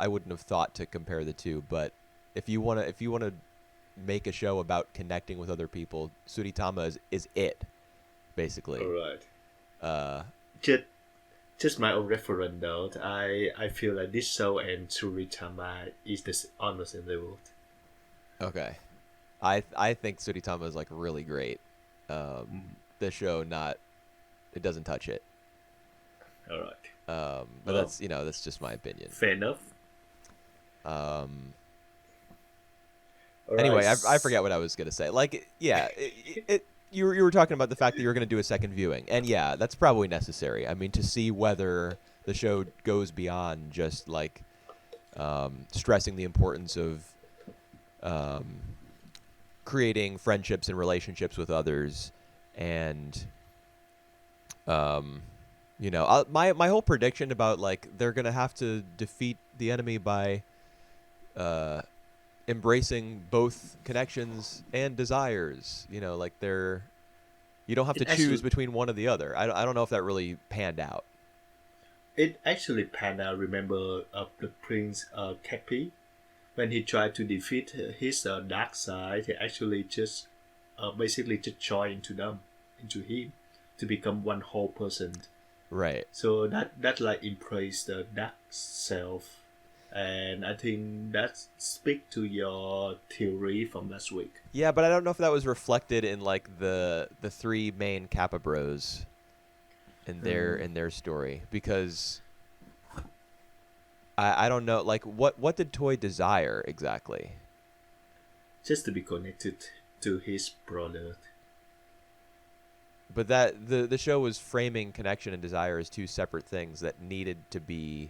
wouldn't have thought to compare the two, but if you wanna make a show about connecting with other people, Tsuritama is it basically. All right. Uh, Just just my own reference though. I feel like this show and Suritama is on the same level. Okay. I think Suritama is like really great. Mm. The show not it doesn't touch it. All right. But Well, that's just my opinion. fair enough. Um, All right. anyway, I forget what I was gonna say. Like, yeah, you were talking about the fact that you were gonna do a second viewing, and yeah, that's probably necessary. I mean, to see whether the show goes beyond just like stressing the importance of um, creating friendships and relationships with others, and um, my whole prediction about like they're gonna have to defeat the enemy by uh, embracing both connections and desires. Like you don't have It to choose actually between one or the other. I don't know if that really panned out. it actually panned out. Remember the Prince Cappy when he tried to defeat his dark side. He actually just basically just joined into him to become one whole person. Right. So that like impressed the dark self, and I think that speak to your theory from last week. Yeah, but I don't know if that was reflected in like the three main Kappa Bros in their story, because I don't know, like what did Toy desire exactly? Just to be connected to his brother. But that the show was framing connection and desire as two separate things that needed to be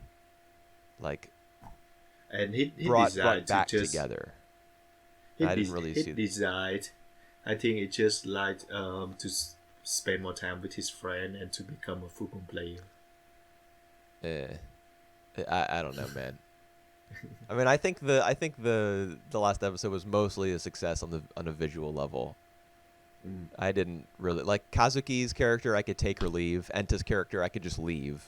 like And he brought decided to back just together. I didn't really he see. decided. I think it just like to spend more time with his friend and to become a football player. Eh, I don't know, man. I mean, I think the last episode was mostly a success on a visual level. Mm. I didn't really like Kazuki's character. I could take or leave. Enta's character, I could just leave.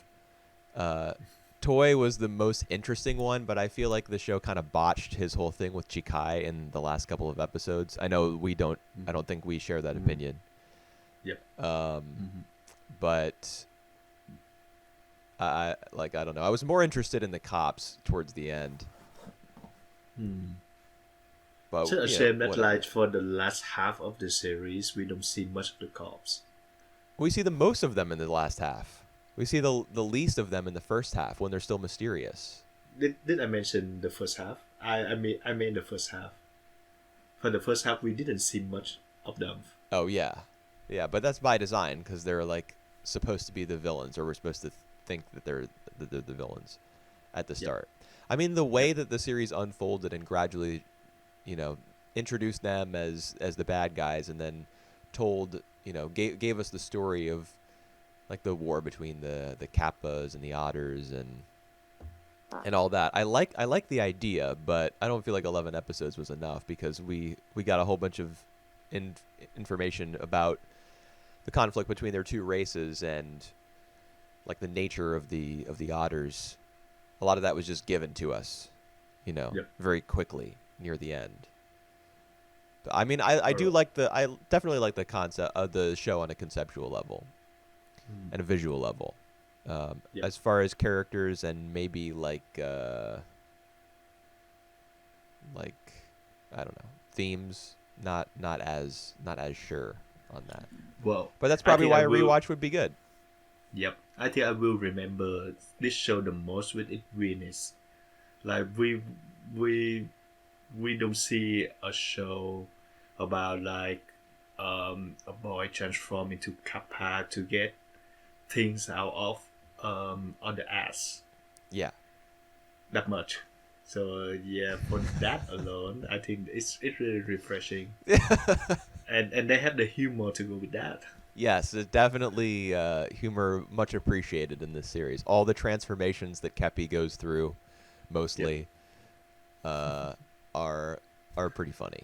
Uh, Toy was the most interesting one, but I feel like the show kind of botched his whole thing with Chikai in the last couple of episodes. I know we don't. I don't think we share that opinion. Yep. Um, but I don't know. I was more interested in the cops towards the end. But Just a shame that whatever. like for the last half of the series we don't see much of the cops. We see the most of them in the last half. We see the least of them in the first half when they're still mysterious. Did I mention the first half? I mean the first half. For the first half we didn't see much of them. Oh yeah, yeah, but that's by design because they're like supposed to be the villains, or we're supposed to think that they're the villains at the Yep. start. I mean, the way Yep. that the series unfolded and gradually, introduced them as the bad guys, and then told, gave us the story of like the war between the Kappas and the Otters and all that. I like the idea, but I don't feel like 11 episodes was enough because we got a whole bunch of information about the conflict between their two races and like the nature of the Otters. A lot of that was just given to us, Yep. very quickly near the end. But, I mean, I do Alright. like I definitely like the concept of the show on a conceptual level and a visual level. Yep. As far as characters and maybe like I don't know, themes, not as sure on that. Well, But that's I probably think why I a will. rewatch would be good. Yep, I think I will remember this show the most with its weirdness. Like we don't see a show about like a boy transform into kappa to get things out of on the ass Yeah. that much. So yeah, for that alone, I think it's really refreshing, and they have the humor to go with that. Yes, it's definitely humor much appreciated in this series. All the transformations that Kepi goes through, Yep, mostly, uh, are pretty funny.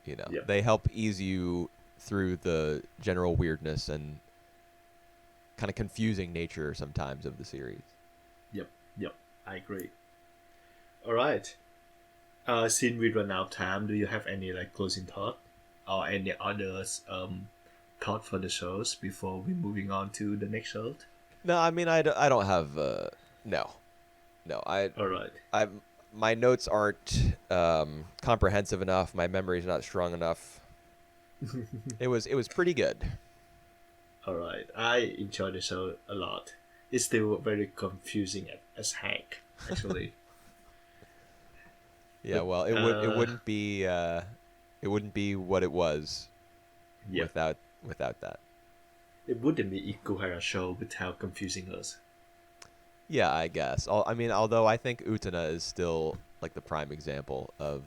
yep, They help ease you through the general weirdness and kind of confusing nature sometimes of the series. yep, yep. I agree. All right. Since we run out of time, do you have any like closing thought or any others thought for the shows before we moving on to the next show? No, I mean I don't have no. No, All right. I my notes aren't comprehensive enough. My memory's not strong enough. It was pretty good. All right. I enjoy the show a lot. It's still very confusing as heck, actually. Yeah, But well, it wouldn't be what it was yeah, without that. it wouldn't be Ikuhara show without confusing us. Yeah, I guess. I mean, although I think Utana is still like the prime example of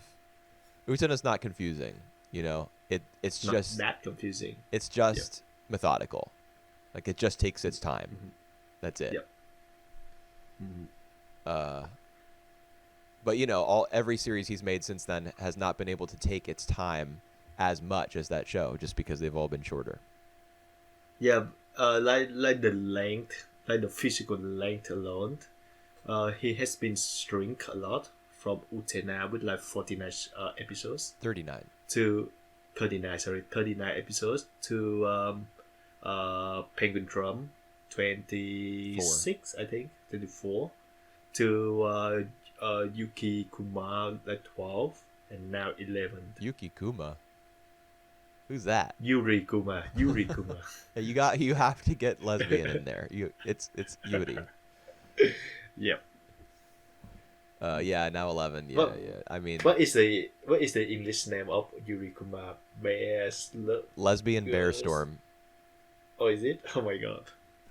Utana's not confusing. You know, it's Not just that confusing. it's Yep. just methodical. Like it just takes its time. Mm-hmm. That's it. Yep. Mm-hmm. Uh, but you know, every series he's made since then has not been able to take its time as much as that show, just because they've all been shorter. Yeah. Like the length, like the physical length alone. He has been shrink a lot from Utena with like 49 episodes 39. to 39. Sorry, 39 episodes to Penguin Drum 26, I think 24 to Yuki Kuma like 12 and now 11. Yuki Kuma. Who's that? Yuri Kuma. You have to get lesbian in there. It's Yuri. Yep. Yeah, now 11. Yeah, What yeah. I mean, what is the English name of Yuri Kuma? lesbian bear Girls. storm. Oh, is it? Oh my god.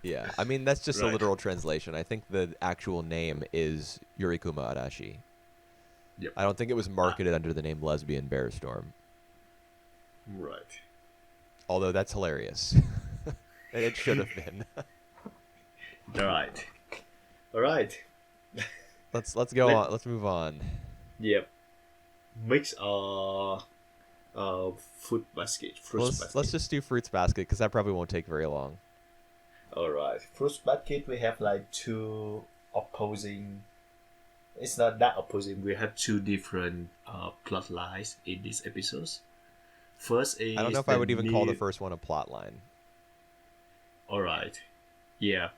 Yeah, I mean that's just a Right. literal translation. I think the actual name is Yurikuma Arashi. Yep. I don't think it was marketed under the name Lesbian Bear Storm. Right. Although that's hilarious. And it should have been. Alright. Alright. Let's go Let- on. Let's move on. Yep. Mix fruit basket. Let's just do Fruits Basket because that probably won't take very long. Alright. Fruit basket we have like two opposing, it's not that opposing, we have two different plot lines in these episodes. First is I don't know if I would even call the first one a plot line. Alright. Yeah.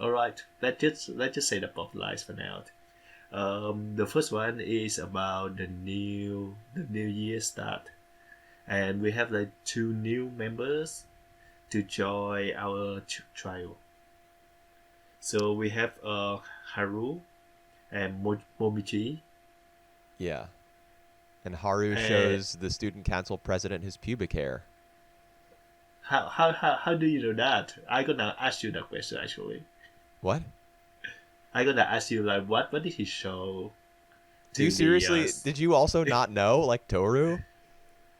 Alright. Let's just say the plot lines for now. The first one is about the new year start, and we have like two new members to join our trial. So we have Haru and Momichi. Yeah. And Haru shows the student council president his pubic hair. How do you know that? I gonna ask you that question actually. What? I gonna ask you like what did he show? Do you seriously? Did you also not know, like Toru?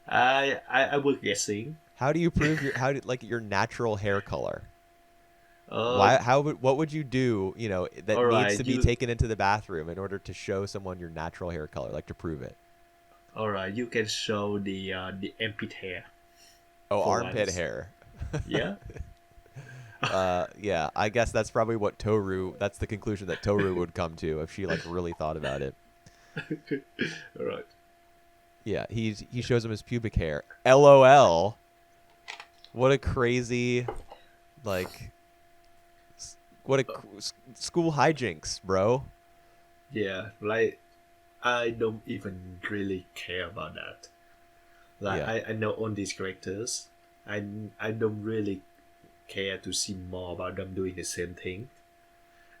I was guessing. How do you prove your natural hair color? Uh, What would you do? You know that All needs right, to be taken into the bathroom in order to show someone your natural hair color, like to prove it. Alright, you can show the armpit hair. Oh, For armpit once. hair. Yeah. Yeah, I guess that's probably what Toru. That's the conclusion that Toru would come to if she like really thought about it. Alright. Yeah, he shows him his pubic hair. LOL. What a crazy, like, what a school hijinks, bro. Yeah, like I don't even really care about that. Like Yeah. I know all these characters. I don't really care to see more about them doing the same thing.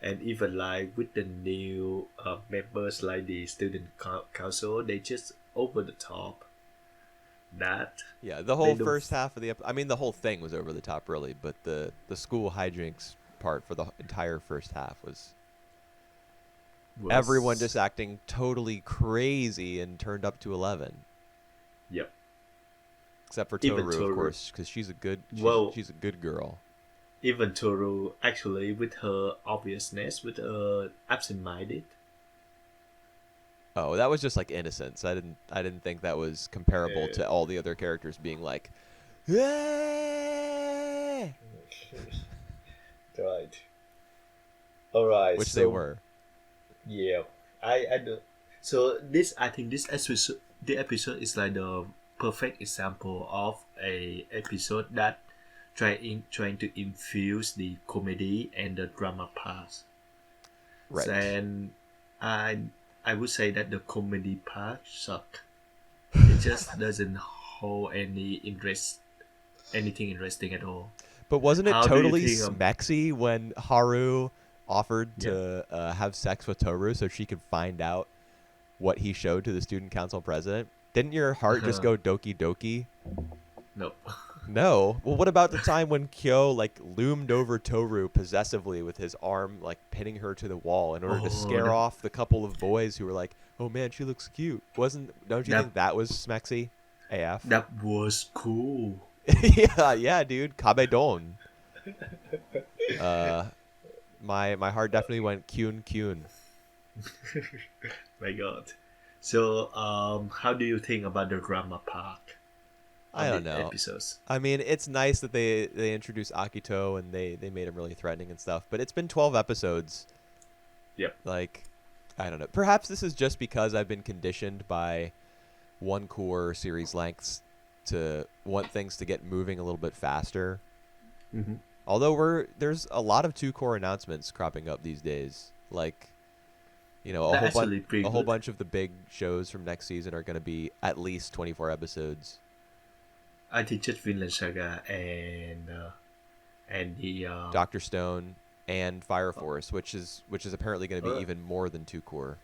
And even like with the new members like the student council, they just over the top. That Yeah, the whole don't first half of I mean, the whole thing was over the top, really. But the school hijinks part for the entire first half was was, everyone just acting totally crazy and turned up to 11. Yep. Except for Even Toru, Toru. of course, because she's a good girl. Even Toru, actually, with her obviousness, with her absent-minded. Oh, that was just like innocence. I didn't think that was comparable to all the other characters being like, "Yeah!" Right. All right. Which they were. Yeah, I do. So this, I think this episode, the episode is like the perfect example of a episode that trying to infuse the comedy and the drama parts. Right. And I I would say that the comedy part suck. It just doesn't hold anything interesting at all. But wasn't it How do you totally think smexy when Haru offered yeah? to have sex with Toru so she could find out what he showed to the student council president? Didn't your heart just go doki doki? No. No. Well, what about the time when Kyo like loomed over Toru possessively with his arm like pinning her to the wall in order to Oh, scare off the couple of boys who were like, "Oh man, she looks cute." Don't you that think that was smexy? AF. that was cool. Yeah, yeah, dude. Kabedon. Uh my heart definitely went kyun kyun. My God. So how do you think about the drama part I of don't the know. episodes? I mean, it's nice that they introduced Akito and they made him really threatening and stuff, but it's been 12 episodes. Yep. Like, I don't know. Perhaps this is just because I've been conditioned by one core series lengths to want things to get moving a little bit faster. Mm-hmm. Although there's a lot of two core announcements cropping up these days. Like, That's actually a pretty whole good. bunch of the big shows from next season are going to be at least 24 episodes. I think just Vinland Saga and the Doctor Stone and Fire Force, which is apparently going to be uh, even more than two core.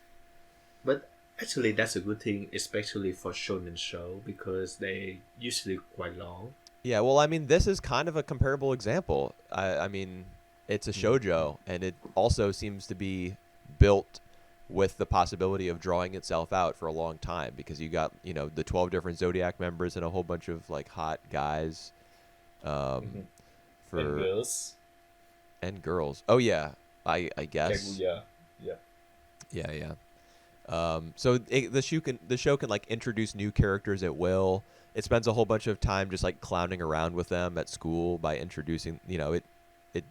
but actually that's a good thing, especially for shonen show because they usually quite long. Yeah, well, I mean, this is kind of a comparable example. I mean, it's a Mm-hmm. shojo, and it also seems to be built with the possibility of drawing itself out for a long time because you got the 12 different Zodiac members and a whole bunch of like hot guys, Mm-hmm. um, And for girls, and girls. Oh yeah, I guess. Kaguya, yeah. Yeah, yeah. So the show can like introduce new characters at will. It spends a whole bunch of time just like clowning around with them at school by introducing. It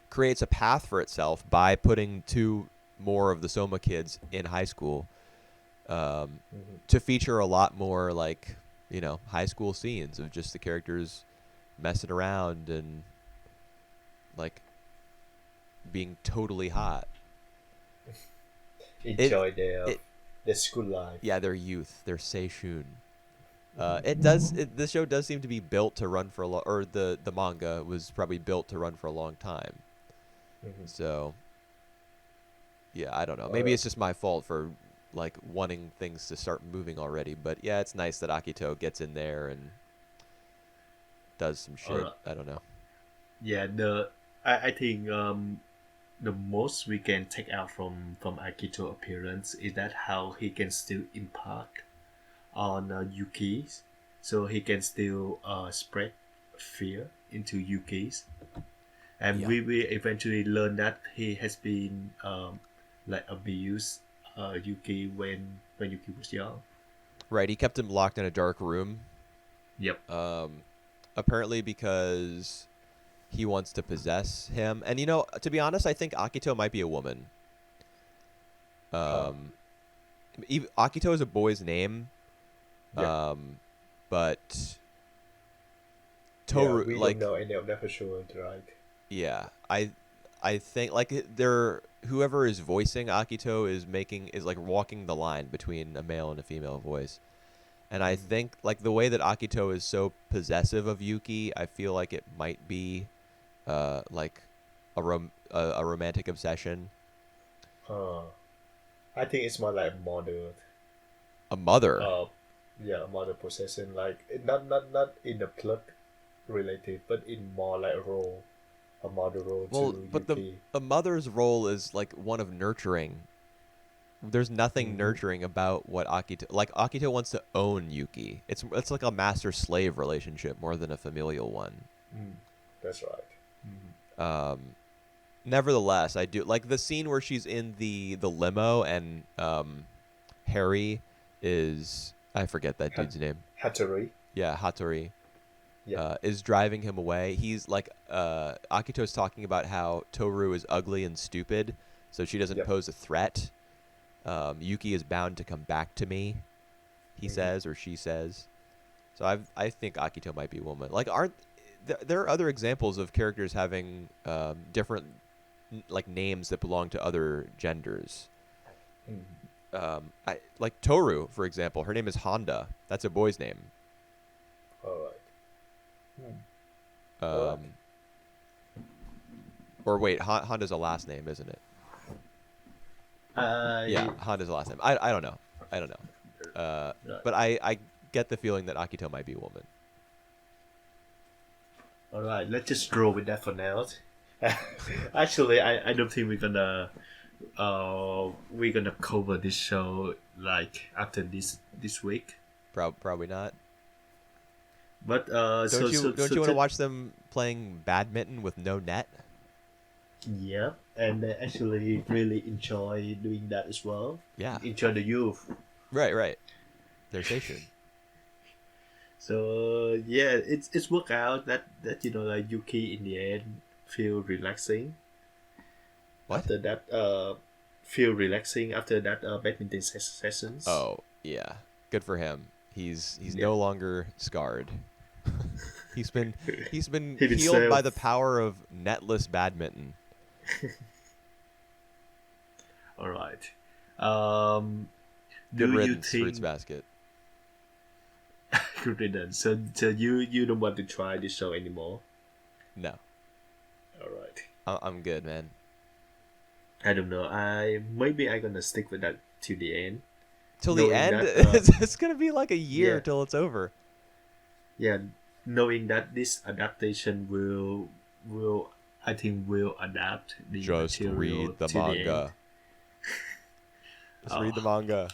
creates a path for itself by putting two more of the Soma kids in high school, um, Mm-hmm. to feature a lot more like high school scenes of just the characters messing around and like being totally hot. It Enjoy it their school life. Yeah, their youth, their seishun. It Mm-hmm. does. The show does seem to be built to run for a long, or the manga was probably built to run for a long time. Mm-hmm. So yeah, I don't know. All Maybe right. it's just my fault for like wanting things to start moving already. But yeah, it's nice that Akito gets in there and does some All shit. right. I don't know. Yeah, I think the most we can take out from Akito appearance is that how he can still impact on Yuki's, so he can still spread fear into Yuki's, and Yeah, we will eventually learn that he has been like abused Yuki when Yuki was young. right. He kept him locked in a dark room. Yep. Um, Apparently because he wants to possess him. And to be honest, I think Akito might be a woman. Uh, Um, Akito is a boy's name, yep. but Yeah, Toru, we don't like, know any of that for sure, right? yeah, I think like they're whoever is voicing Akito is like walking the line between a male and a female voice. And I Mm-hmm. think like the way that Akito is so possessive of Yuki, I feel like it might be like a romantic obsession. Uh, I think it's more like mother, A mother. uh, yeah, mother possession. Like not in the plot related, but in more like role, a mother role Well, to but the Yuki. a mother's role is like one of nurturing. There's nothing Mm-hmm. nurturing about what Akito like. Akito wants to own Yuki. It's like a master slave relationship more than a familial one. Mm, that's right. Mm-hmm. Um, Nevertheless, I do like the scene where she's in the limo and Harry is I forget that Hat- dude's name. Hattori. Yeah, Hattori Yeah. is driving him away. He's like Akito's talking about how Toru is ugly and stupid, so she doesn't Yep. pose a threat. Yuki is bound to come back to me, he Mm-hmm. says or she says. So I think Akito might be a woman. Like aren't there are other examples of characters having different like names that belong to other genders. Mm. Like Toru, for example. Her name is Honda. That's a boy's name. All right. Hmm. All right. Um, or wait, Honda's a last name, isn't it? Yeah, I Honda's a last name. I don't know. I don't know. right. But I get the feeling that Akito might be a woman. All right. Let's just roll with that for now. Actually, I don't think we're gonna cover this show like after this week. Probably not. But Don't you want to watch them playing badminton with no net? yeah, and I actually really enjoy doing that as well. Yeah. Enjoy the youth. Right. They're station. So yeah, it's worked out that like Yuki in the end feel relaxing What? after that feel relaxing after that badminton sessions. Oh, yeah. Good for him. He's Yeah. no longer scarred. he's been He healed himself. by the power of netless badminton. All right. Um, Good do you riddance, think Fruits Basket. good riddance? So you don't want to try this show anymore? No, All right. I'm good, man. I don't know. I gonna stick with that to the end. Till the Knowing end, that, it's gonna be like a year yeah. till it's over. Yeah, knowing that this adaptation will I think will adapt the Just material read the to the end. manga. Just read the Oh, manga.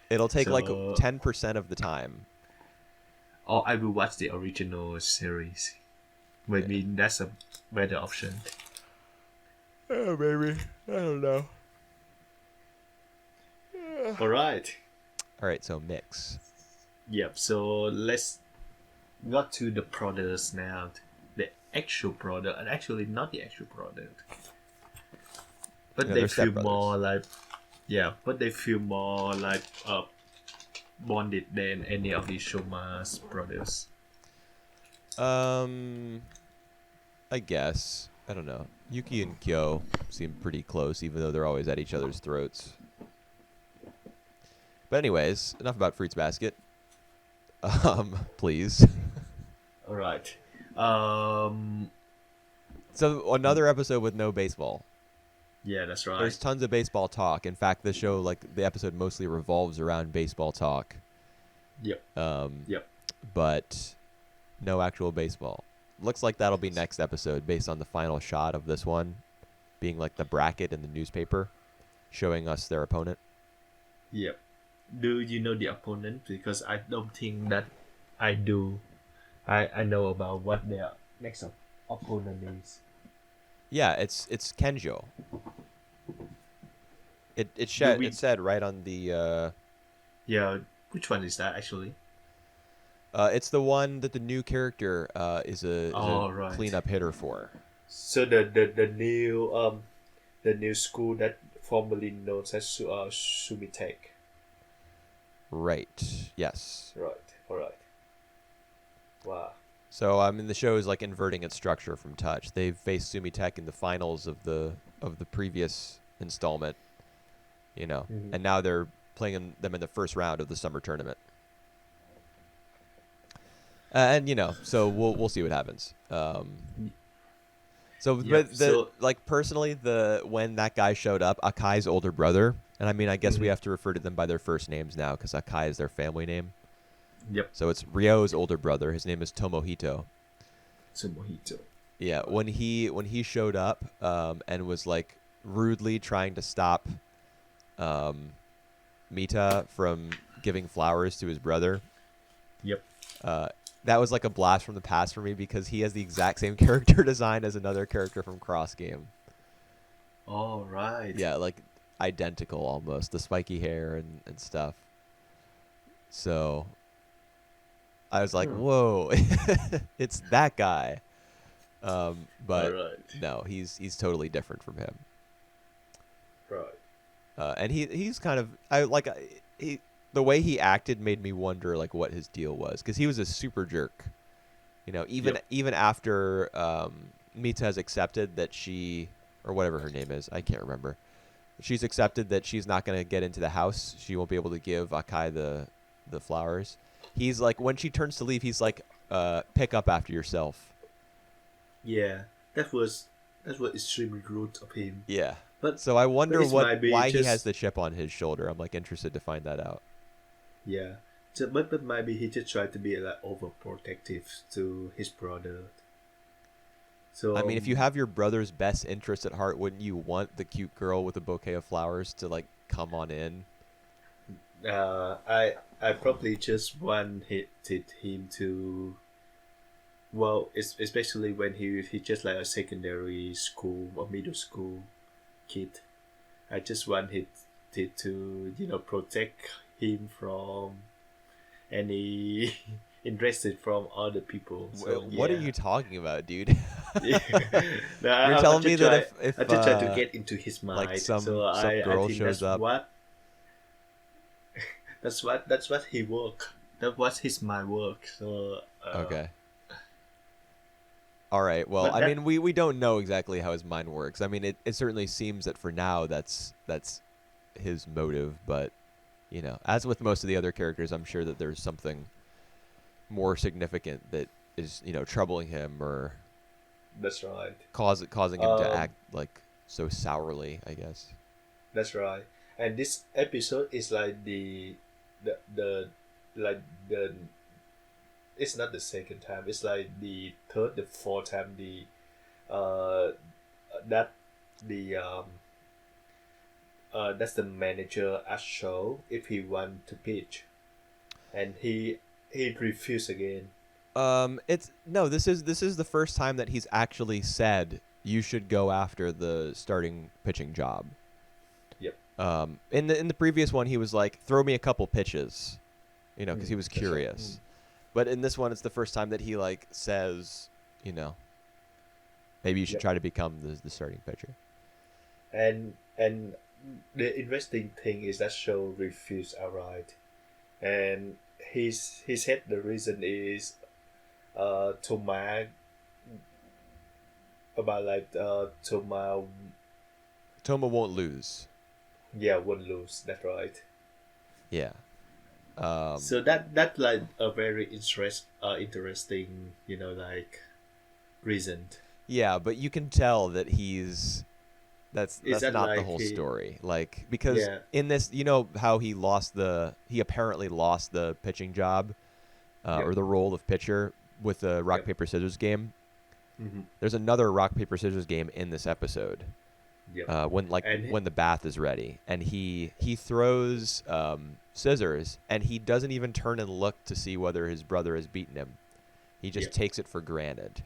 It'll take like so 10% of the time. or I will watch the original series. Maybe that's a better option. Oh, maybe. I don't know. All right. All right, so mix. Yep. So let's got to the products now. The actual product, and actually not the actual product, but Yeah, they they're feel stepbrothers. more like but they feel more like bonded than any of the Shoma's products. I guess. I don't know. Yuki and Kyo seem pretty close, even though they're always at each other's throats. But anyways, enough about Fruits Basket. Please. All right. Um. So another episode with no baseball. Yeah, that's right. There's tons of baseball talk. In fact, the show, like the episode, mostly revolves around baseball talk. Yep. Yep. But no actual baseball. Looks like that'll be next episode, based on the final shot of this one, being like the bracket in the newspaper, showing us their opponent. Yep. Do you know the opponent? Because I don't think that I do. I know about what their next opponent is. Yeah, it's Kenjo. Do we? It said right on the Yeah. Which one is that actually? it's the one that the new character is Oh, a right. cleanup hitter for. So the new school that formerly known as Sumitech. Right. Yes. Right. All right. Wow. So I mean the show is like inverting its structure from Touch. They've faced Sumitech in the finals of the previous installment, Mhm. and now they're playing them in the first round of the summer tournament. And so we'll see what happens. So, Yep. but So like personally, when that guy showed up, Akai's older brother, and I mean, I guess we Mhm. have to refer to them by their first names now because Akai is their family name. yep. So it's Ryo's older brother. His name is Tomohito. So Mojito. Yeah, when he showed up, and was like rudely trying to stop, Mita from giving flowers to his brother. Yep. That was like a blast from the past for me because he has the exact same character design as another character from Cross Game. All right. Yeah, like identical almost, the spiky hair and stuff. So I was like, Hmm. whoa, it's that guy. All But right. no, he's totally different from him. Right. And he's kind of the way he acted made me wonder like what his deal was because he was a super jerk Even Yep. even after Mita has accepted that she, or whatever her name is, I can't remember. She's accepted that she's not going to get into the house. She won't be able to give Akai the flowers. He's like, when she turns to leave, he's like, pick up after yourself. Yeah, that was that was extremely rude of him. Yeah. But So I but wonder it might be why he has just the chip on his shoulder. I'm like interested to find that out. yeah. But maybe he just tried to be like overprotective to his brother. So I mean, if you have your brother's best interest at heart, wouldn't you want the cute girl with a bouquet of flowers to like come on in? I probably just wanted him to well, especially when he just like a secondary school or middle school kid. I just wanted it to protect him from any interested from other people. So What are yeah, you talking about, dude? yeah. No, You're I telling me just that try. if I just try to get into his like mind. So some I girl think shows up. that's what he work. That was his my work. So Okay. All right. Well, but I that mean, we don't know exactly how his mind works. I mean, it certainly seems that for now that's his motive, but as with most of the other characters, I'm sure that there's something more significant that is, troubling him or that's right. causing him to Um, act like so sourly, I guess. that's right. And this episode is like the like the it's not the second time. It's like the third, the fourth time the uh that the that's the manager asked show if he want to pitch, and he refused again. It's no. This is the first time that he's actually said you should go after the starting pitching job. Yep. In the previous one, he was like, throw me a couple pitches, because he was That's right. curious. But in this one, it's the first time that he like says, you know, maybe you should Yep. try to become the starting pitcher. And the interesting thing is that show refused outright, and he said the reason is Thomas about like Thomas Toma won't lose. yeah won't lose. That's right. Yeah. Um, So that like a very interesting like reason. yeah, but you can tell that Is that's that not the like whole he story. Like because yeah in this, how he apparently lost the pitching job, yep or the role of pitcher with the rock yep paper scissors game. mm-hmm. There's another rock paper scissors game in this episode. Yep and When the bath is ready, and he throws scissors, and he doesn't even turn and look to see whether his brother has beaten him. He just yep takes it for granted.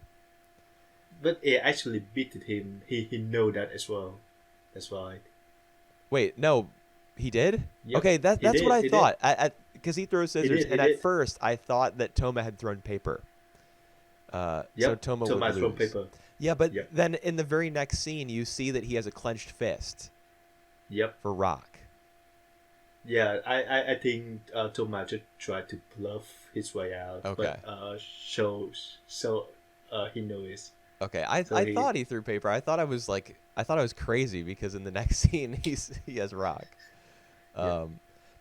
but it actually beated him. He know that as well. That's right. Wait, no, he did. Yep Okay, that's what I he did thought. Because he throws he scissors, did he and at did first I thought that Toma had thrown paper. So yep Toma would Thomas from lose. paper Yeah, but yep then in the very next scene, you see that he has a clenched fist yep for Rock. yeah. I think Thomas just tried to bluff his way out, Okay. but so he knows. Okay, I So I he thought he threw paper. I thought I was crazy because in the next scene he has Rock. yeah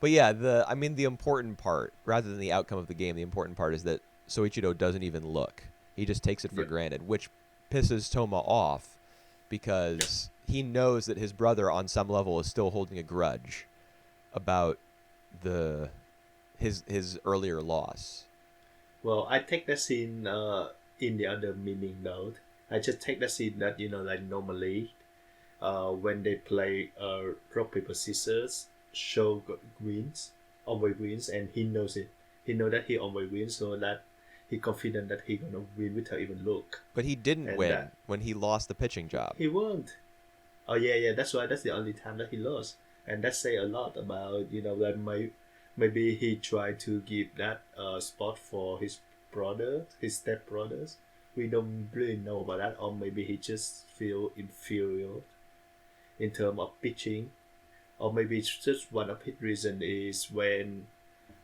But yeah, the important part, rather than the outcome of the game, the important part is that Soichiro doesn't even look. He just takes it for yep granted, which pisses Toma off because he knows that his brother on some level is still holding a grudge about the his earlier loss. Well, I take that scene in the other meaning though. I just take that scene that like normally, when they play rock paper scissors, show wins, always wins, and he knows it. He know that he always wins, so that he confident that he gonna win without even look. But he didn't And win that when he lost the pitching job. he won't. Oh yeah. That's why that's the only time that he lost, and that say a lot about that maybe he tried to give that spot for his brother, his step brothers. We don't really know about that, or maybe he just feel inferior in terms of pitching, or maybe it's just one of his reason is when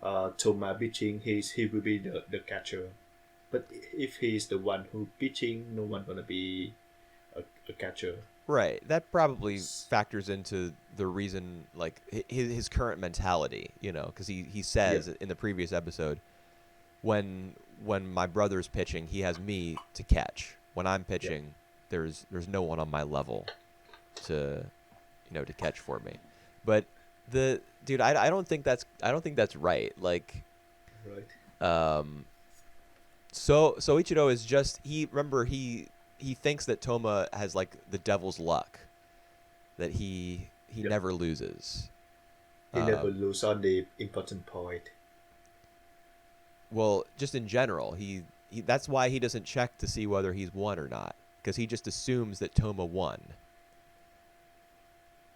Thomas pitching, he will be the catcher. But if he's the one who pitching, no one gonna be a catcher. Right. That probably factors into the reason, like his current mentality, because he Yep, says in the previous episode, when my brother's pitching, he has me to catch. When I'm yep. pitching, there's no one on my level to to catch for me. But the dude, I don't think that's right. Like, Right. um, so Ichiro is just he thinks that Toma has like the devil's luck, that he Yep. never loses. He never Um, lose on the important point. well, just in general, that's why he doesn't check to see whether he's won or not, because he just assumes that Toma won.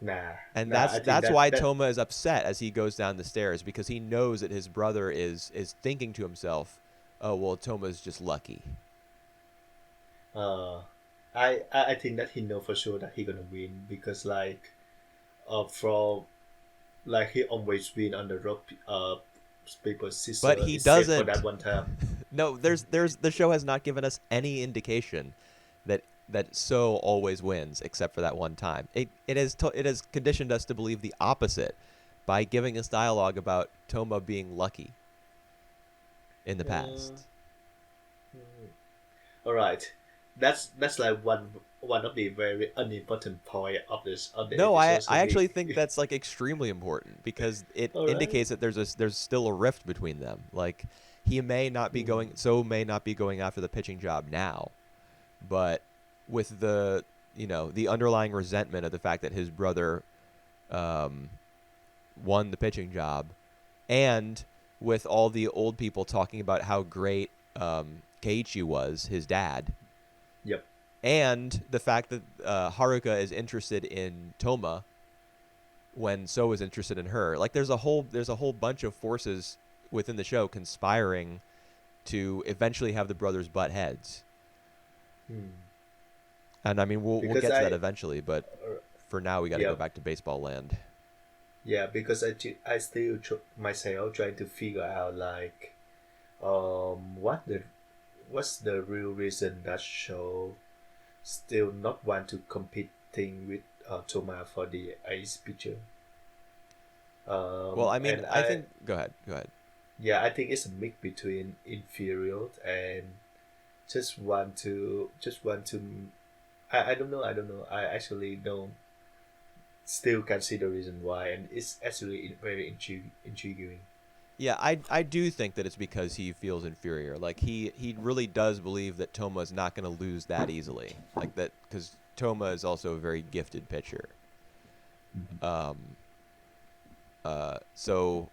Nah, And nah. I think that's why that Toma is upset as he goes down the stairs, because he knows that his brother is thinking to himself, "Oh, well, Toma's just lucky." uh, I think that he know for sure that he gonna win because from like he always win on the rock paper But scissors he except for doesn't. that one time. No, there's the show has not given us any indication that So always wins except for that one time. It has conditioned us to believe the opposite by giving us dialogue about Toma being lucky in the Uh, past. all right, that's like one of the very unimportant point of the No, episode. So I we, actually think that's like extremely important because it all right. indicates that there's still a rift between them. Like he may not be Hmm. going so may not be going after the pitching job now, but with the the underlying resentment of the fact that his brother um, won the pitching job, and with all the old people talking about how great Keiichi was, his dad, Yep. and the fact that Haruka is interested in Toma when So is interested in her. Like there's a whole bunch of forces within the show conspiring to eventually have the brothers butt heads. Hmm. And I mean we'll Because get to that eventually, but uh, for now we got to go yep. back to baseball land. Yeah, because I still myself trying to figure out what's the real reason that show still not want to competing with Toma for the ice pitcher. Well, I mean, And I think go ahead. Go ahead. yeah, I think it's a mix between inferior and just want to. I don't know. I don't know. I actually don't still can see the reason why, and it's actually very intriguing. Yeah, I do think that it's because he feels inferior. Like he really does believe that Toma is not going to lose that easily. Like that because Toma is also a very gifted pitcher. Um, so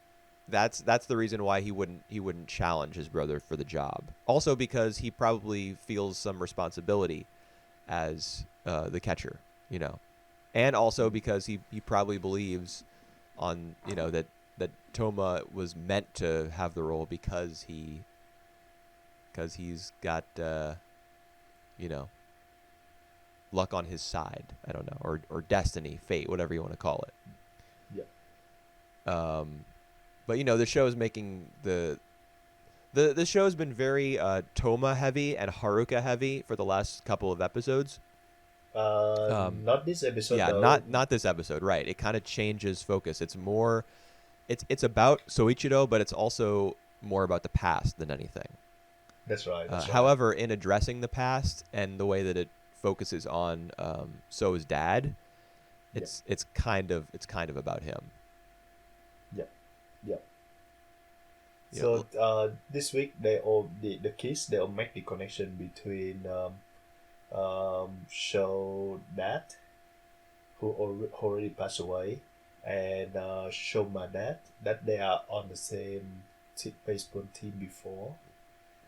that's the reason why he wouldn't challenge his brother for the job. Also because he probably feels some responsibility as the catcher, and also because he probably believes on that Toma was meant to have the role because he's got you know luck on his side. I don't know, or destiny, fate, whatever you want to call it. Yeah. But the show is making the show's been very Toma heavy and Haruka heavy for the last couple of episodes. Um, Not this episode yeah, though. not this episode, right? It kind of changes focus. It's more, it's about Soichiro, but it's also more about the past than anything. That's right. That's right. However, in addressing the past and the way that it focuses on So's dad, Yeah. it's kind of about him. Yeah. Yeah. You know, So this week the kids they all make the connection between show dad who already passed away and show my dad that they are on the same baseball team before,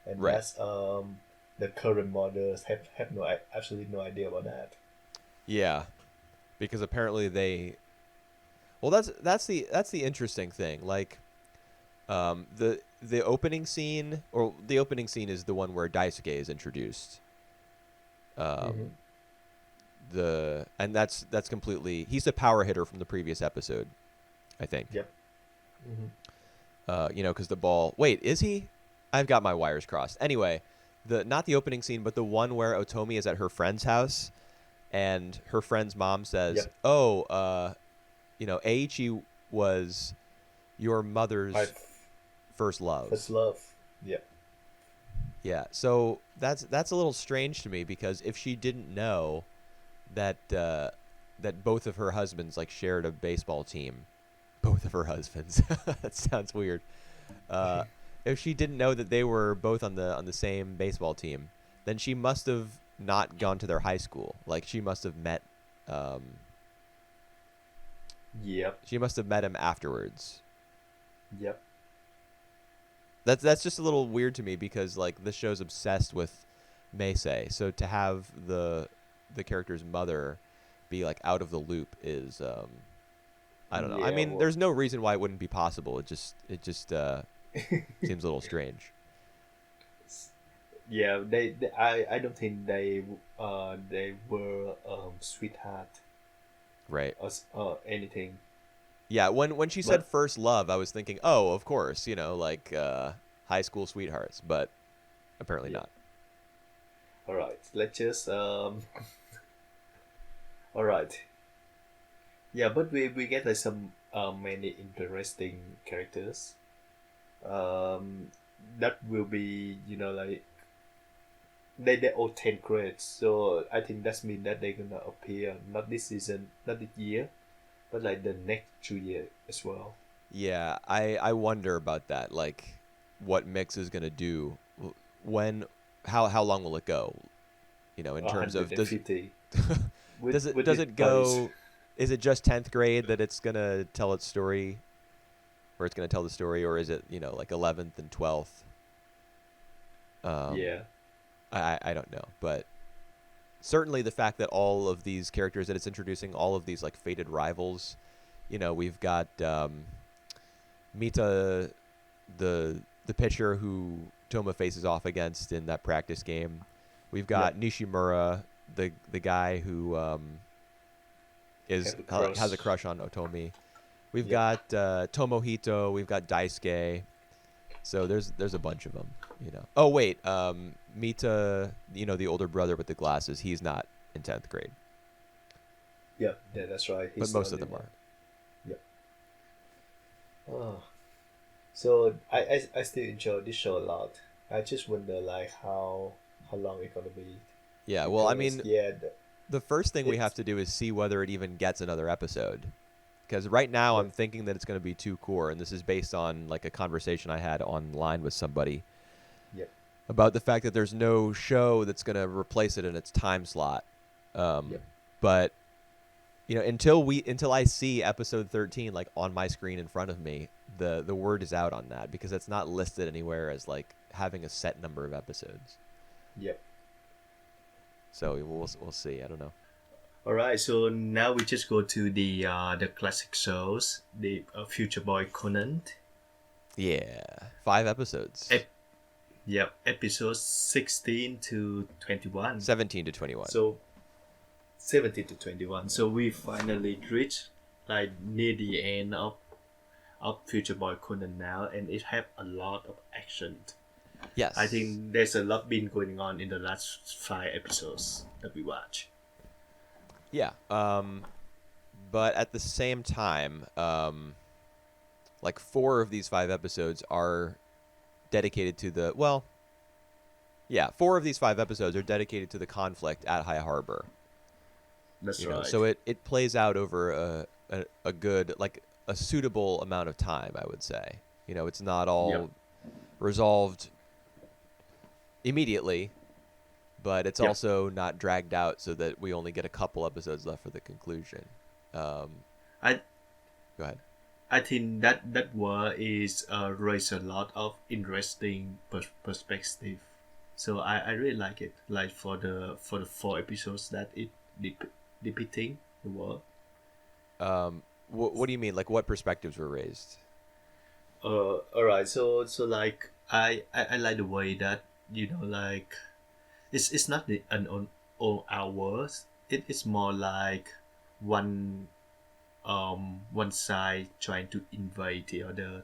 and right? that's the current mothers have absolutely no idea about that. Yeah, because apparently they. Well, that's the interesting thing. Like, the opening scene, or the opening scene is the one where Daisuke is introduced. Mm-hmm. Um, and that's completely. He's the power hitter from the previous episode, I think. Yep. Mm-hmm. Because the ball. Wait, is he? I've got my wires crossed. Anyway, the not the opening scene, but the one where Otomi is at her friend's house, and her friend's mom says, Yep. "Oh, Aichi was your My mother's first love." first love. Yep. Yeah, so that's a little strange to me because if she didn't know that that both of her husbands like shared a baseball team, both of her husbands, that sounds weird. Uh, if she didn't know that they were both on the same baseball team, then she must have not gone to their high school. Like um, Yep. she must have met him afterwards. Yep. That's just a little weird to me because like this show's obsessed with Meisei. So to have the character's mother be like out of the loop is I don't know. I Yeah. mean, Well. there's no reason why it wouldn't be possible. It just seems a little strange. Yeah. I don't think they were sweetheart Right. or anything. Yeah, when she said But first love, I was thinking, "Oh, of course, like high school sweethearts," but apparently yeah. not. All right. Let's just All right. Yeah, but we get like some many interesting characters. Um, that will be like they all 10 grades. So I think that's mean that they're gonna appear not this season, not this year, but like the next 2 years as well. Yeah, I wonder about that. Like, what Mix is gonna do when how long will it go? In terms of does 150 does it with does the it buddies. go? Is it just 10th grade that it's gonna tell its story, or it's gonna tell the story, or is it like 11th and 12th? Um, Yeah. I don't know, but certainly the fact that all of these characters that it's introducing, all of these like fated rivals, we've got Mita, the pitcher who Toma faces off against in that practice game. We've Yep. got Nishimura, the guy who is Have a has a cross. crush on Otomi. We've Yep. got Tomohito. We've got Daisuke. So there's a bunch of them. Oh wait, Mita, the older brother with the glasses. He's not in 10th grade, Yep. Yeah, that's right. but He's the most of only them one. are. Yep. Oh. So I still enjoy this show a lot. I just wonder like how long it's gonna be Yeah. Well, I because mean, yeah, the first thing we have it's to do is see whether it even gets another episode. Because right now I'm yep. thinking that it's going to be too core, and this is based on like a conversation I had online with somebody Yep. about the fact that there's no show that's going to replace it in its time slot. Um, Yep. but until I see episode 13 like on my screen in front of me, the word is out on that because it's not listed anywhere as like having a set number of episodes. Yep. So we'll see. I don't know. All right. So now we just go to the classic shows, the Future Boy Conan. Yeah, 5 episodes, Ep- yep. Episodes 16 to 21. 17 to 21. So 17 to 21. So we finally reached like near the end of Future Boy Conan now, and it have a lot of action. Yes. I think there's a lot been going on in the last 5 episodes that we watch. Yeah. But at the same time, like 4 of these 5 episodes are dedicated to the yeah, 4 of these 5 episodes are dedicated to the conflict at High Harbor. That's right. So it plays out over a good like a suitable amount of time, I would say. It's not Yep. all resolved immediately, but it's Yep. also not dragged out so that we only get a couple episodes left for the conclusion. I Go ahead. I think that war is raise a lot of interesting perspective. So I really like it. Like for the 4 episodes that it depicting the war. What do you mean? Like, what perspectives were raised? All right. So like I like the way that like it's not an on all hours. It's more like one one side trying to invade the other,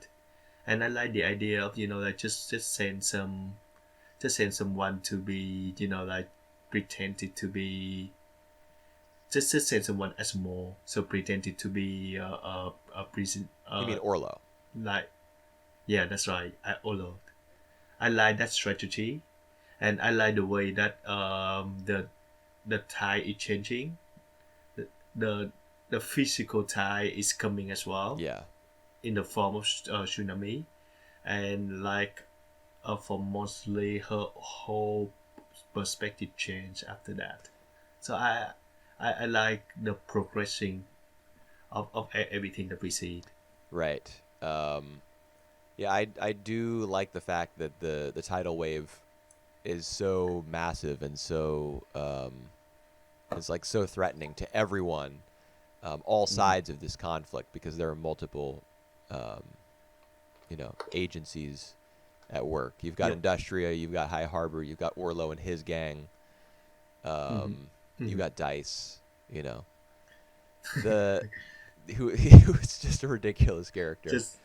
and I like the idea of like just send just send someone to be, like pretended to be, just send someone as more, so pretended to be a prison, You mean Orlo? like, yeah, that's right. I like that strategy, and I like the way that the tide is changing. The the, the physical tide is coming as well Yeah. in the form of tsunami, and like for mostly her whole perspective change after that. So I like the progressing of everything that we see. Right. Yeah, I do like the fact that the tidal wave is so massive and so it's like so threatening to everyone, all Mm. sides of this conflict because there are multiple, um, agencies at work. You've got Yep. Industria, you've got High Harbor, you've got Orlo and his gang, Hmm. you've Hmm. got Dice. You know, the who's just a ridiculous character. Just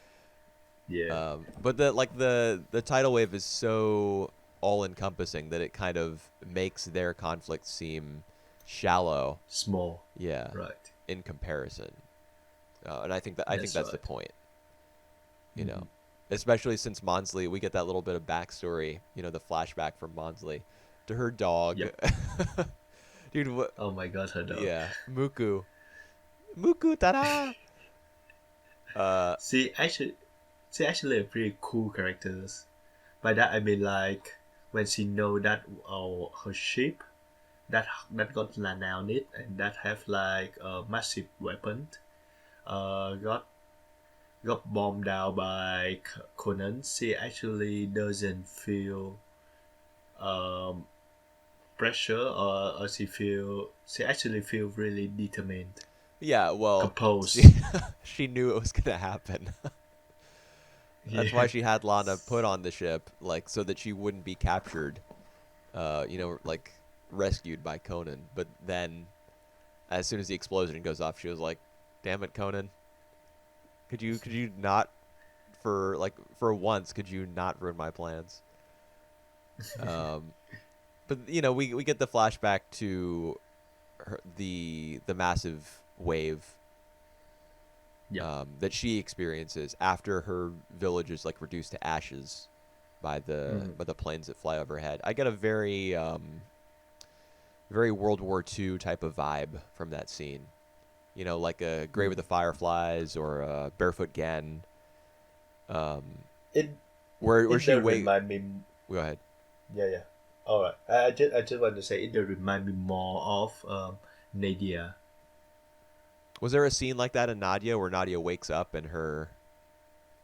yeah, But the tidal wave is so all encompassing that it kind of makes their conflict seem shallow. small, Yeah, right? in comparison, and I think That's that's the right. point. You know, Hmm. especially since Monsley, we get that little bit of backstory. The flashback from Monsley to her dog. Yep. Dude, what? Oh my god, her dog. Yeah, Muku, Muku, tada! Uh, See, actually a pretty cool characters. By that I mean like when she know that her ship that got land on it and that have like a massive weapon got bombed down by Conan. She actually doesn't feel um, pressure, or she actually feel really determined, yeah, well, she composed. she knew it was gonna happen. That's why Yeah. she had Lana put on the ship, like so that she wouldn't be captured. Like rescued by Conan. But then, as soon as the explosion goes off, she was like, "Damn it, Conan! Could you not for once could you not ruin my plans?" Um, but we get the flashback to the massive wave Yep. that she experiences after her village is like reduced to ashes by the Mhm. by the planes that fly overhead. I get a very World War II type of vibe from that scene. Like a Grave of Mhm. the Fireflies or a Barefoot Gen, um, It where it she does wait. remind me. Go ahead. Yeah, yeah. All right. I just want to say it does remind me more of Nadia. Was there a scene like that in Nadia where Nadia wakes up and her?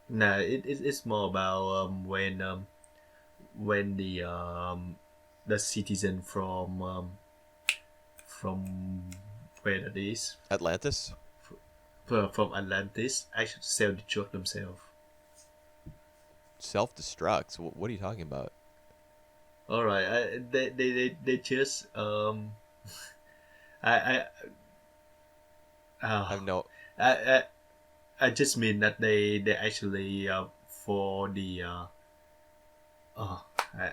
Nah, it's more about when the citizen from where that is, Atlantis from Atlantis actually self destruct themselves. self-destructs. What are you talking about? All right, they just I I have uh, no. I, I I just mean that they actually for the oh I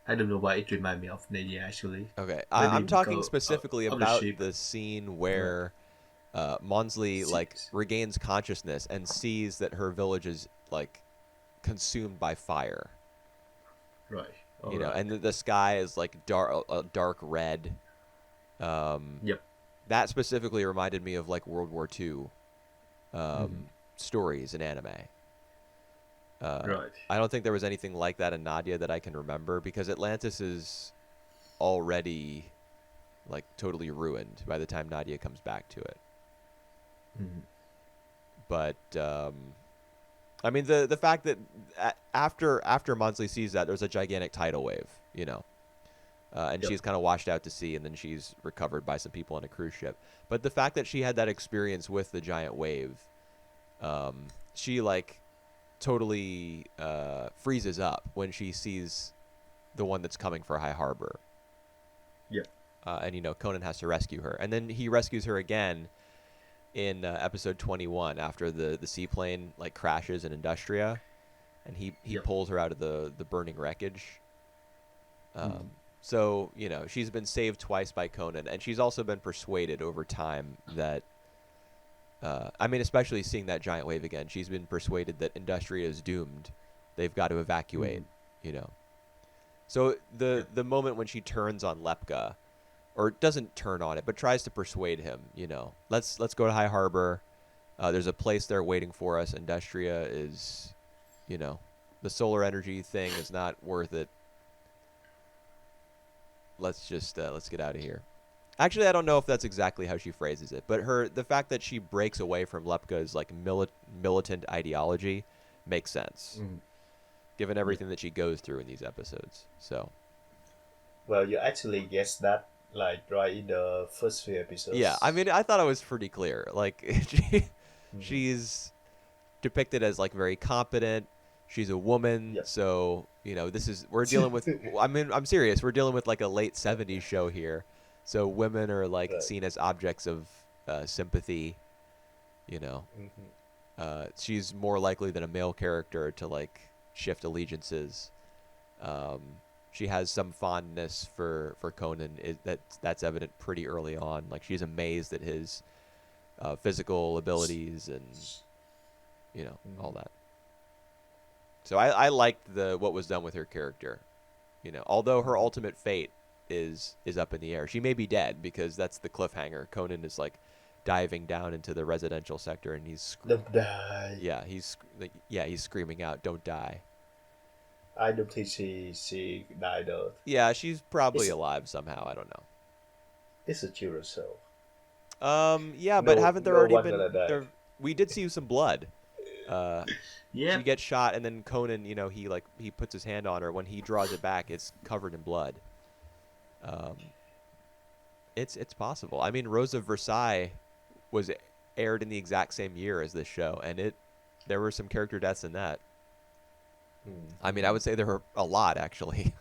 I don't know why it remind me of Nadia actually. Okay, Maybe I'm talking because specifically of the about shape. the scene Right. where Monsley See, like regains consciousness and sees that her village is like consumed by fire. right. All right. And the sky is like dark red. Yep. That specifically reminded me of like World War II Hmm. stories in anime. Right. I don't think there was anything like that in Nadia that I can remember because Atlantis is already like totally ruined by the time Nadia comes back to it. Hmm. But I mean the fact that after Monsley sees that there's a gigantic tidal wave, and Yep. she's kind of washed out to sea, and then she's recovered by some people on a cruise ship. But the fact that she had that experience with the giant wave, she like totally freezes up when she sees the one that's coming for High Harbor, Yep. and Conan has to rescue her, and then he rescues her again in episode 21 after the seaplane like crashes in Industria, and he Yep. pulls her out of the burning wreckage. Um, so she's been saved twice by Conan, and she's also been persuaded over time that I mean, especially seeing that giant wave again, she's been persuaded that Industria is doomed. They've got to evacuate. Mm. You know. So the Yep. the moment when she turns on Lepka, or doesn't turn on it, but tries to persuade him, let's go to High Harbor. There's a place there waiting for us. Industria is, you know, the solar energy thing is not worth it. Let's get out of here. Actually, I don't know if that's exactly how she phrases it, but the fact that she breaks away from Lepka's like militant ideology makes sense, Mm. given Yep. everything that she goes through in these episodes. So Well, you actually guessed that like right in the first few yeah, I episodes. mean, I thought it was pretty clear. Like Mm-hmm. she's depicted as like very competent. She's a woman, Yep. so this is we're dealing with. I mean, I'm serious. We're dealing with like a late '70s show here, so women are like Right. seen as objects of sympathy. You know, Mm-hmm. she's more likely than a male character to like shift allegiances. Um, she has some fondness for Conan. That's evident pretty early on. Like she's amazed at his physical abilities and all Mm-hmm. that. So I liked the what was done with her character. Although her Mm-hmm. ultimate fate is up in the air. She may be dead because that's the cliffhanger. Conan is like diving down into the residential sector and Don't die. he's screaming out, "Don't die." I don't think she died though. Yeah, she's probably It's alive somehow. I don't know. it's a children's show. Yeah, but No, haven't there no already one been gonna die. there? We did see some blood. Uh, she Yep. gets shot, and then Conan, he puts his hand on her. When he draws it back, it's covered in blood. Um, it's possible. I mean, Rose of Versailles was aired in the exact same year as this show, and there were some character deaths in that. I mean, I Mm-hmm. would say there were a lot actually.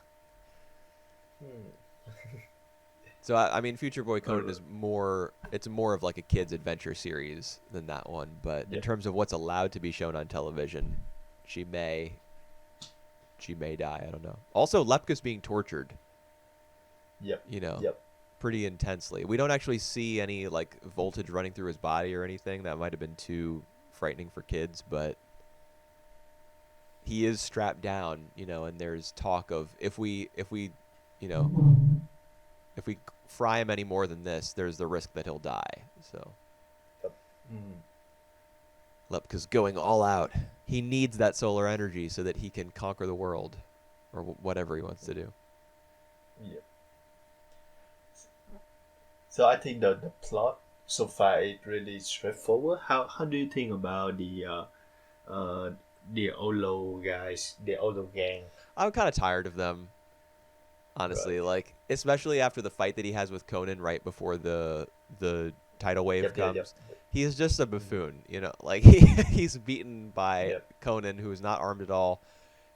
Hmm. So I mean, Future Boy Conan Uh, is more. It's more of like a kids' adventure series than that one. But in yep. terms of what's allowed to be shown on television, she may she may die. I don't know. Also, Lepka's being tortured. Yep. You know, Yep. pretty intensely. We don't actually see any like voltage running through his body or anything. That might have been too frightening for kids, but he is strapped down. And there's talk of you know, if we fry him any more than this, there's the risk that he'll die. So. Yep. Mm. Lepka's going all out. He needs that solar energy so that he can conquer the world, or whatever he wants to do. Yep. So I think the plot so far is really straightforward. How do you think about uh the Olo guys, the Olo gang? I'm kind of tired of them, Right. honestly. Like, especially after the fight that he has with Conan right before the tidal wave Yep. Yep. Yep. comes. He's just a Mm. buffoon, Like he's beaten by Yep. Conan, who is not armed at all.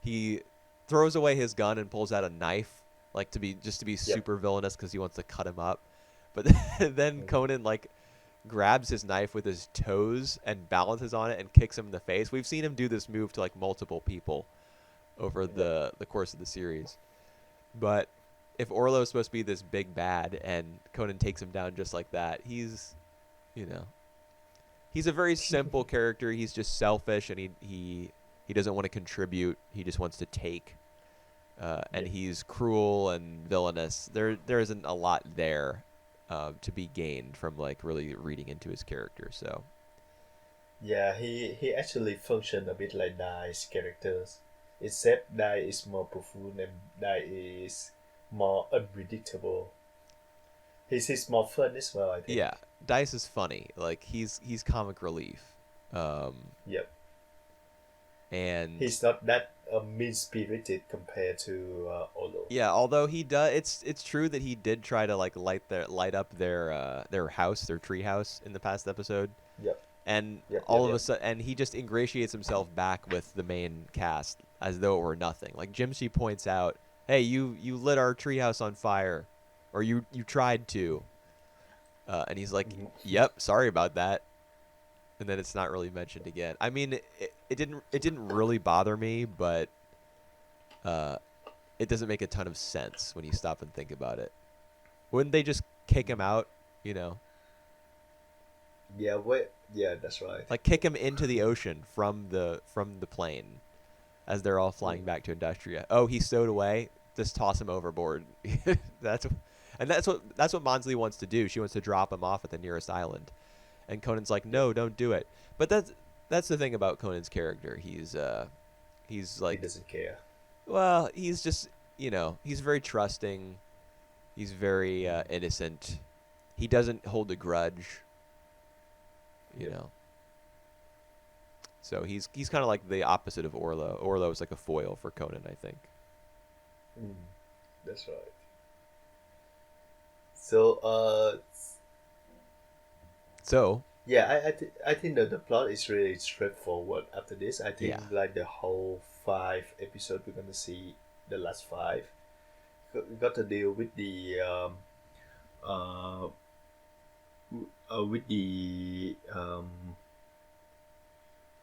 He throws away his gun and pulls out a knife, like to be Yep. super villainous because he wants to cut him up. But then Mm. Conan like grabs his knife with his toes and balances on it and kicks him in the face. We've seen him do this move to like multiple people over Yep. the course of the series. But if Orlo is supposed to be this big bad and Conan takes him down just like that, you know, he's a very simple character. He's just selfish and he doesn't want to contribute. He just wants to take. And Yep. he's cruel and villainous. There isn't a lot there to be gained from like really reading into his character. So Yeah, he actually functioned a bit like Dai's characters, except Dai is more profound and Dai is more unpredictable. He's more fun as well, I think. yeah, Dice is funny. Like he's comic relief. Um, Yep. and He's not that mean spirited compared to Olo. yeah, although he does, it's true that he did try to like light up their house, their tree house in the past episode, Yep. and Yep. Yep. all of a Yep. sudden, and he just ingratiates himself back with the main cast as though it were nothing. Like Jimsy points out, "Hey, you lit our treehouse on fire, or you tried to," and he's like, Mhm. "Yep, sorry about that." And then it's not really mentioned again. I mean, it didn't really bother me, but uh, it doesn't make a ton of sense when you stop and think about it. Wouldn't they just kick him out? You know, Yeah, wait. Yeah, that's right. like kick him into the ocean from the plane as they're all flying Mm. back to Industria. Oh, he's stowed away. Just toss him overboard. that's and that's what Monsley wants to do. She wants to drop him off at the nearest island, and Conan's like, Yep. no, don't do it. But that's the thing about Conan's character. He's He like, doesn't care. well, he's just he's very trusting. He's very Mm. innocent. He doesn't hold a grudge. You Yep. know. So he's kind of like the opposite of Orlo. Orlo is like a foil for Conan, I think. Mm. That's right. So So yeah, I think that the plot is really straightforward. After this, I think yeah, like the whole 5 episode we're gonna see the last five. We got to deal with the uh, with the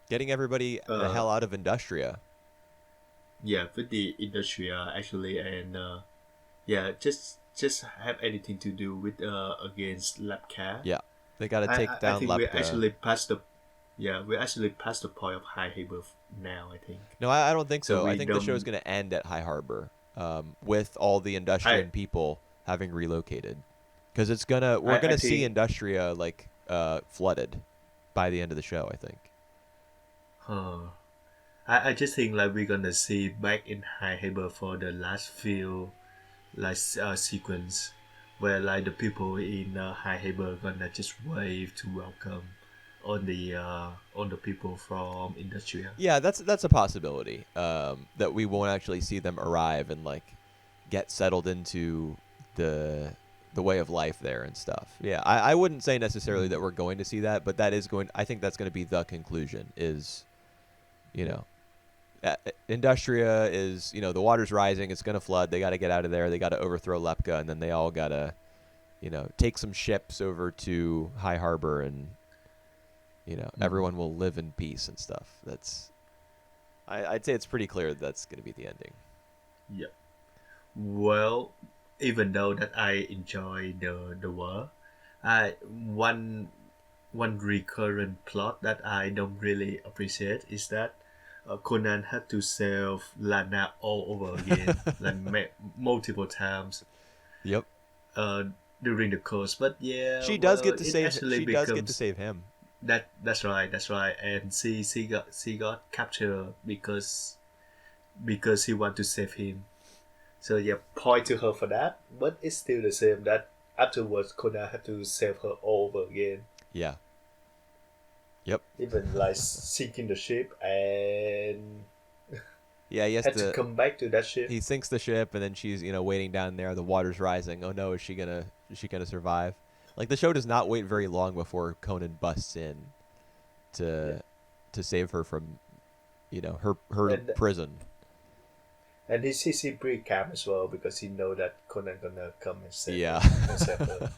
getting everybody the uh hell out of Industria. yeah, with the industry actually, and yeah, just have anything to do with against Lapcat. Yeah, they got to take I down think we Lepka. actually passed the yeah, we actually passed the point of high rebirth now, I think. No, I don't think So so. I we think the show's don't going to end at High Harbor, with all the I Industrian people having relocated, because we're I gonna see think Industria like flooded by the end of the show. I think. huh. I just think like we're gonna see back in high rebirth for the last few like sequence where like the people in high rebirth gonna just wave to welcome on the people from Industria. Yeah, that's a possibility. That we won't actually see them arrive and like get settled into the way of life there and stuff. Yeah, I wouldn't say necessarily Mm. that we're going to see that, but that is going. I think that's going to be the conclusion. Is you Yeah. know, Industria is the water's rising. It's going to flood. They got to get out of there. They got to overthrow Lepka, and then they all got to take some ships over to High Harbor, and Mm. everyone will live in peace and stuff. I'd say it's pretty clear that's going to be the ending. Yeah. Well, even though that I enjoy the war, I one recurrent plot that I don't really appreciate is that Conan had to save Lana all over again, like multiple times Yep. uh, during the course. But yeah, She does well, get to it save. actually She does get to becomes save him. that's right, and she got captured because he want to save him. So yeah, point to her for that. But it's still the same that afterwards Conan had to save her all over again. Yeah. Yep. Even like sinking the ship and Yeah. He has had to to. come back to that ship. He sinks the ship, and then she's waiting down there. The water's rising. Oh no, is she gonna survive? Like the show does not wait very long before Conan busts in Yeah. to save her from her And prison. he's pretty calm as well because he know that Conan gonna come and save Yeah. him and save her.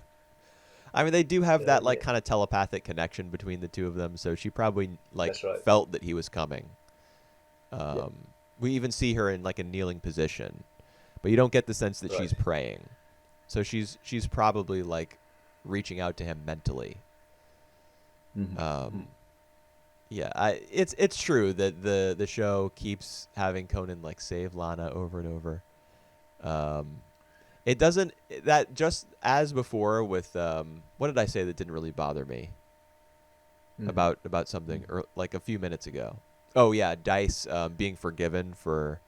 I mean, they do have So that like yeah, kind of telepathic connection between the two of them, so she probably like that's right. felt that he was coming. Yeah, Um, we even see her in like a kneeling position, but you don't get the sense that right. she's praying. So she's probably like reaching out to him mentally. Mm-hmm. Um, yeah, it's true that the show keeps having Conan like save Lana over and over. Um, it doesn't that just as before with what did I say that didn't really bother me Mm-hmm. about something like a few minutes ago. Oh yeah, Dice being forgiven for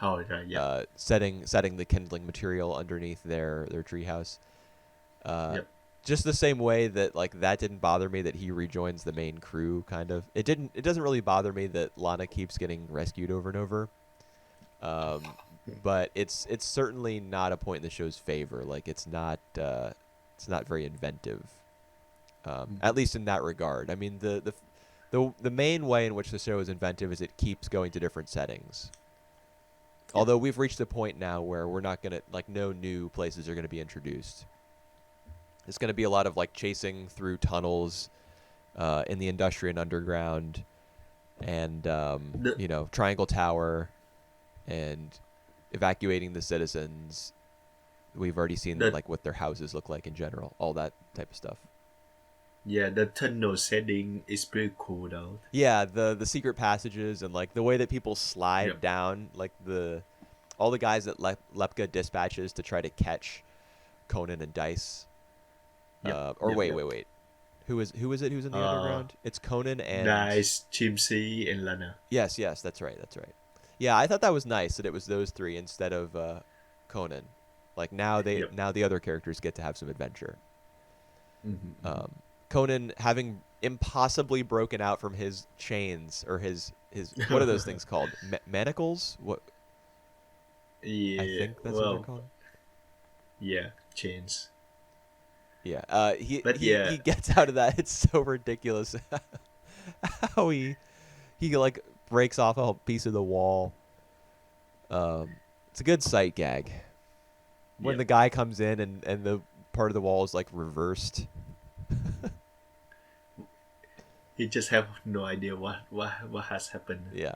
Oh right, yeah, setting the kindling material underneath their treehouse. Uh, yep. just the same way that like that didn't bother me that he rejoins the main crew. Kind of, it doesn't really bother me that Lana keeps getting rescued over and over. Um, but it's certainly not a point in the show's favor. Like it's not very inventive. Mm-hmm. At least in that regard. I mean the main way in which the show is inventive is it keeps going to different settings. Yep. Although we've reached a point now where we're not gonna like no new places are gonna be introduced. It's gonna be a lot of like chasing through tunnels, in the Industrial Underground, and The Triangle Tower, and evacuating the citizens. We've already seen The like what their houses look like in general, all that type of stuff. yeah, the tunnel setting is pretty cool though. Yeah, the secret passages and like the way that people slide Yep. down, like the all the guys that Lepka dispatches to try to catch Conan and Dice. Yep. Or Yep. wait, Yep. wait, wait. Who is it? Who's in the Uh, underground? It's Conan and Nice, Chimsy and Lana. yes, yes, that's right, that's right. Yeah, I thought that was nice that it was those three instead of Conan. Like Yep. now the other characters get to have some adventure. Mm-hmm. Conan having impossibly broken out from his chains or his what are those Mm-hmm. things called? Manacles? What I Yeah. think that's what they're Well. called. Yeah. Chains. Yeah. But yeah. He gets out of that. It's so ridiculous how he like breaks off a piece of the wall. It's a good sight gag when Yep. the guy comes in and the part of the wall is like reversed. He just have no idea what has happened. Yeah.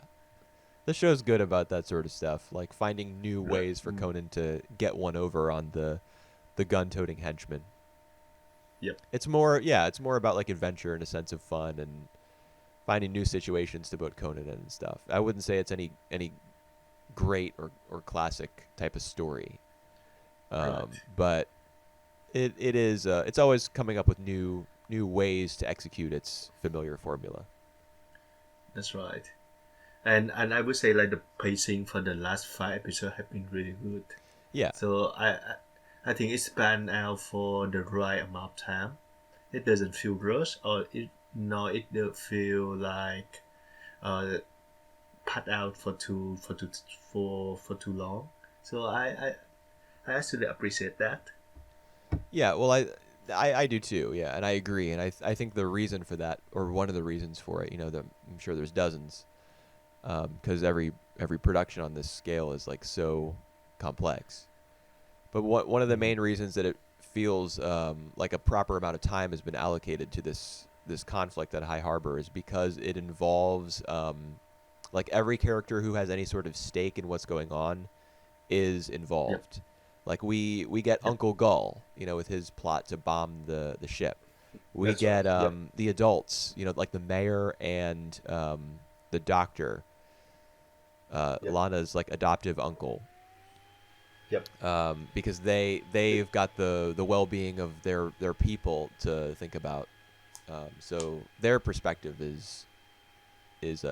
The show's good about that sort of stuff, like finding new Right. ways for Conan to get one over on the gun-toting henchman. Yep. It's more about like adventure and a sense of fun and finding new situations to put Conan in and stuff. I wouldn't say it's any great or classic type of story, Right. but it is it's always coming up with new ways to execute its familiar formula. That's right. And I would say like the pacing for the last 5 episodes have been really good. Yeah, So I think it's spanned out for the right amount of time. It doesn't feel rushed or it don't feel like uh put out for too long. So I actually appreciate that. yeah. Well, I do too. Yeah, and I agree. And I think the reason for that, or one of the reasons for it, I'm sure there's dozens, because every production on this scale is like so complex. But one of the Mhm. main reasons that it feels like a proper amount of time has been allocated to this conflict at High Harbor is because it involves like every character who has any sort of stake in what's going on is Yep. involved. Like we get Yep. Uncle Gull, with his plot to bomb the ship. We That's right. get Yep. the adults, like the mayor and the doctor, Yep. Lana's like adoptive uncle, Yep. because they've got the well being of their people to think about. So their perspective is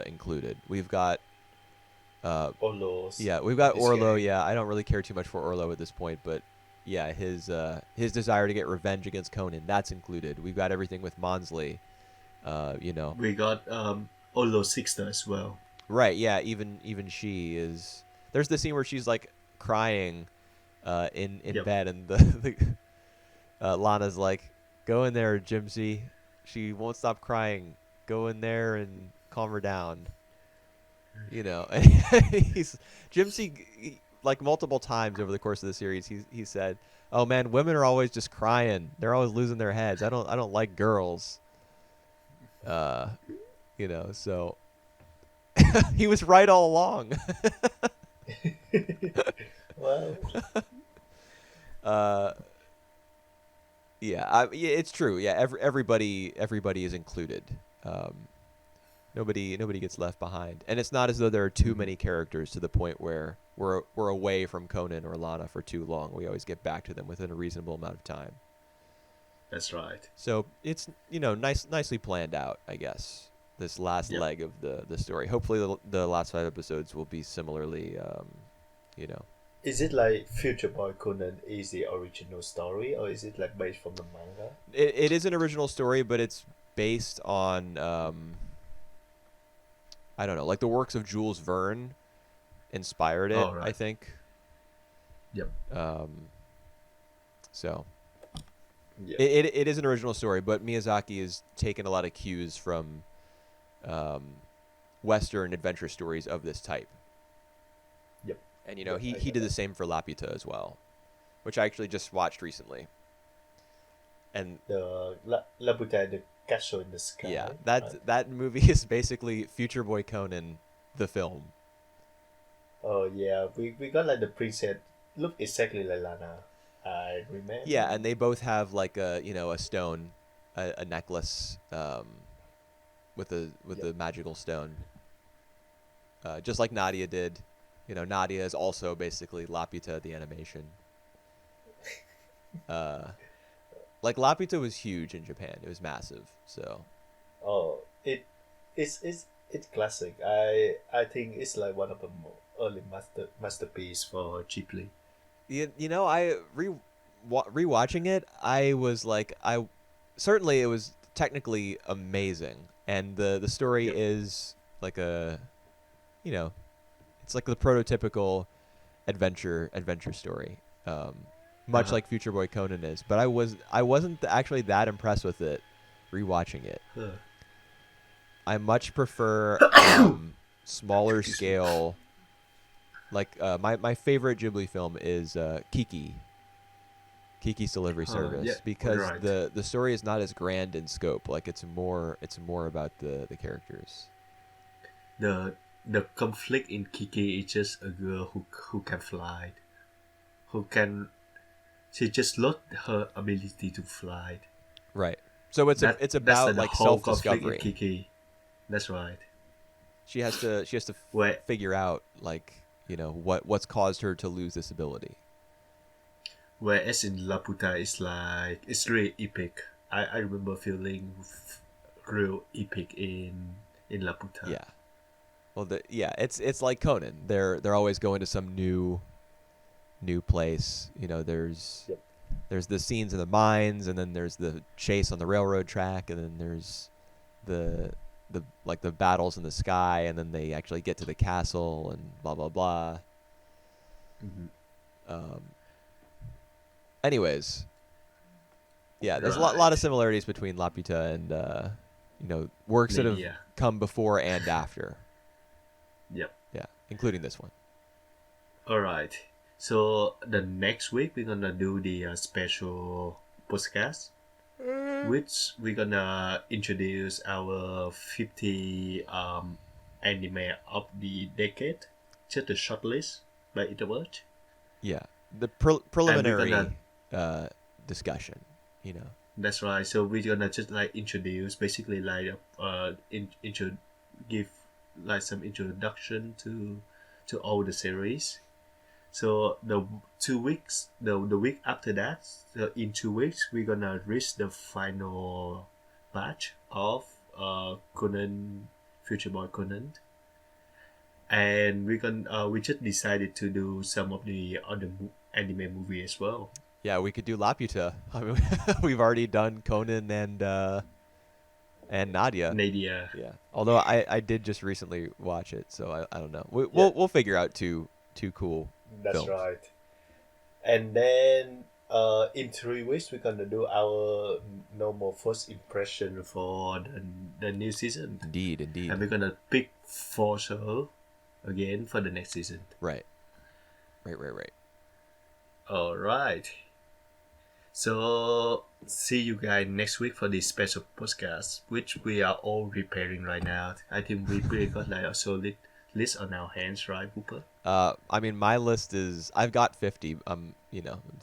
included. We've got Olos. yeah, we've got His Orlo. gang. Yeah, I don't really care too much for Orlo at this point, but yeah, his desire to get revenge against Conan, that's included. We've got everything with Monsley. You know, We got Olo's sister as well. right? Yeah, even she is. There's the scene where she's like crying, in Yep. bed, and Lana's like, "Go in there, Jimsy. She won't stop crying. Go in there and calm her down." And he's Jimsy, like multiple times over the course of the series. He said, "Oh man, women are always just crying. They're always losing their heads. I don't like girls." Uh, so he was right all along. Well, uh, yeah, it's true. Yeah, everybody is included. Um, nobody gets left behind, and it's not as though there are too mhm, many characters to the point where we're away from Conan or Lana for too long. We always get back to them within a reasonable amount of time. that's right. So it's nicely planned out, I guess. This last Yep. leg of the story. Hopefully, the last 5 episodes will be similarly, you know. Is it like Future Boy Conan is the original story, or is it like based from the manga? It is an original story, but it's based on I don't know, like the works of Jules Verne inspired it, Oh, I right. think. Yep. Um, so Yeah. it is an original story, but Miyazaki has taken a lot of cues from um, Western adventure stories of this type. Yep. And Yep. I he get did the that. same for Laputa as well, which I actually just watched recently. And The Labuta, the castle in the yeah, sky. Right. that movie is basically Future Boy Conan, the film. Oh yeah, we got like the preset look exactly like Lana. I Yeah, remember. and they both have like a a stone, a necklace with Yep. a magical stone, just like Nadia did. Nadia is also basically Laputa the animation. Uh, like Laputa was huge in Japan; it was massive. So Oh, it's classic. I think it's like one of the early masterpiece for Ghibli. I rewatching it, I was like, I certainly it was technically amazing, and the story Yep. is like a you know it's like the prototypical adventure story, Uh much huh. like Future Boy Conan is. But I wasn't actually that impressed with it rewatching it. Huh. I much prefer smaller Excuse me. scale. Like my favorite Ghibli film is Kiki's Delivery Yeah. Service, because Right. the story is not as grand in scope. Like it's more about the characters. The the conflict in Kiki is just a girl who can fly, who can she just lost her ability to fly. Right. So it's That's about like the like whole self conflict in discovery. Kiki. That's right. She has to Where figure out like what's caused her to lose this ability. whereas in Laputa it's like it's really epic. I remember feeling real epic in Laputa. Yeah. Well, it's like Conan. They're always going to some new place. Yep. There's the scenes in the mines, and then there's the chase on the railroad track, and then there's the the battles in the sky, and then they actually get to the castle and blah blah blah. Hmm. Um, anyways, yeah, there's a lot of Right. similarities between Laputa and works that have Nadia. come before and after. Yep. Yeah, including this one. All right. So the next week we're gonna do the special podcast, which we're gonna introduce our 50 anime of the decade, just a short list by introvert, Yeah, the and we're gonna preliminary discussion. You know. that's right. So we're gonna just like introduce basically like give like some introduction to all the series. So the 2 weeks, the week after that, so in 2 weeks, we're gonna reach the final batch of Conan, Future Boy Conan, and we just decided to do some of the other anime movie as well. Yeah, we could do Laputa. I mean, we've already done Conan and Nadia. Nadia, Yeah. Although I did just recently watch it, so I don't know. yeah, We'll figure out two cool that's films. right. And then in 3 weeks, we're gonna do our normal first impression for the new season, Indeed, and indeed. we're gonna pick four show again for the next season. Right. Right, right, right. All right. So see you guys next week for this special podcast, which we are all preparing right now. I think we really got like a solid list on our hands, right, Cooper? I mean, my list is I've got 50. A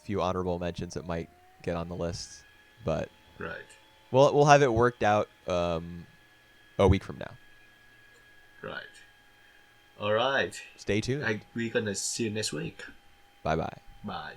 few honorable mentions that might get on the list, but Right, we'll have it worked out a week from now. right. All right. Stay tuned. We're gonna see you next week. Bye bye. Bye.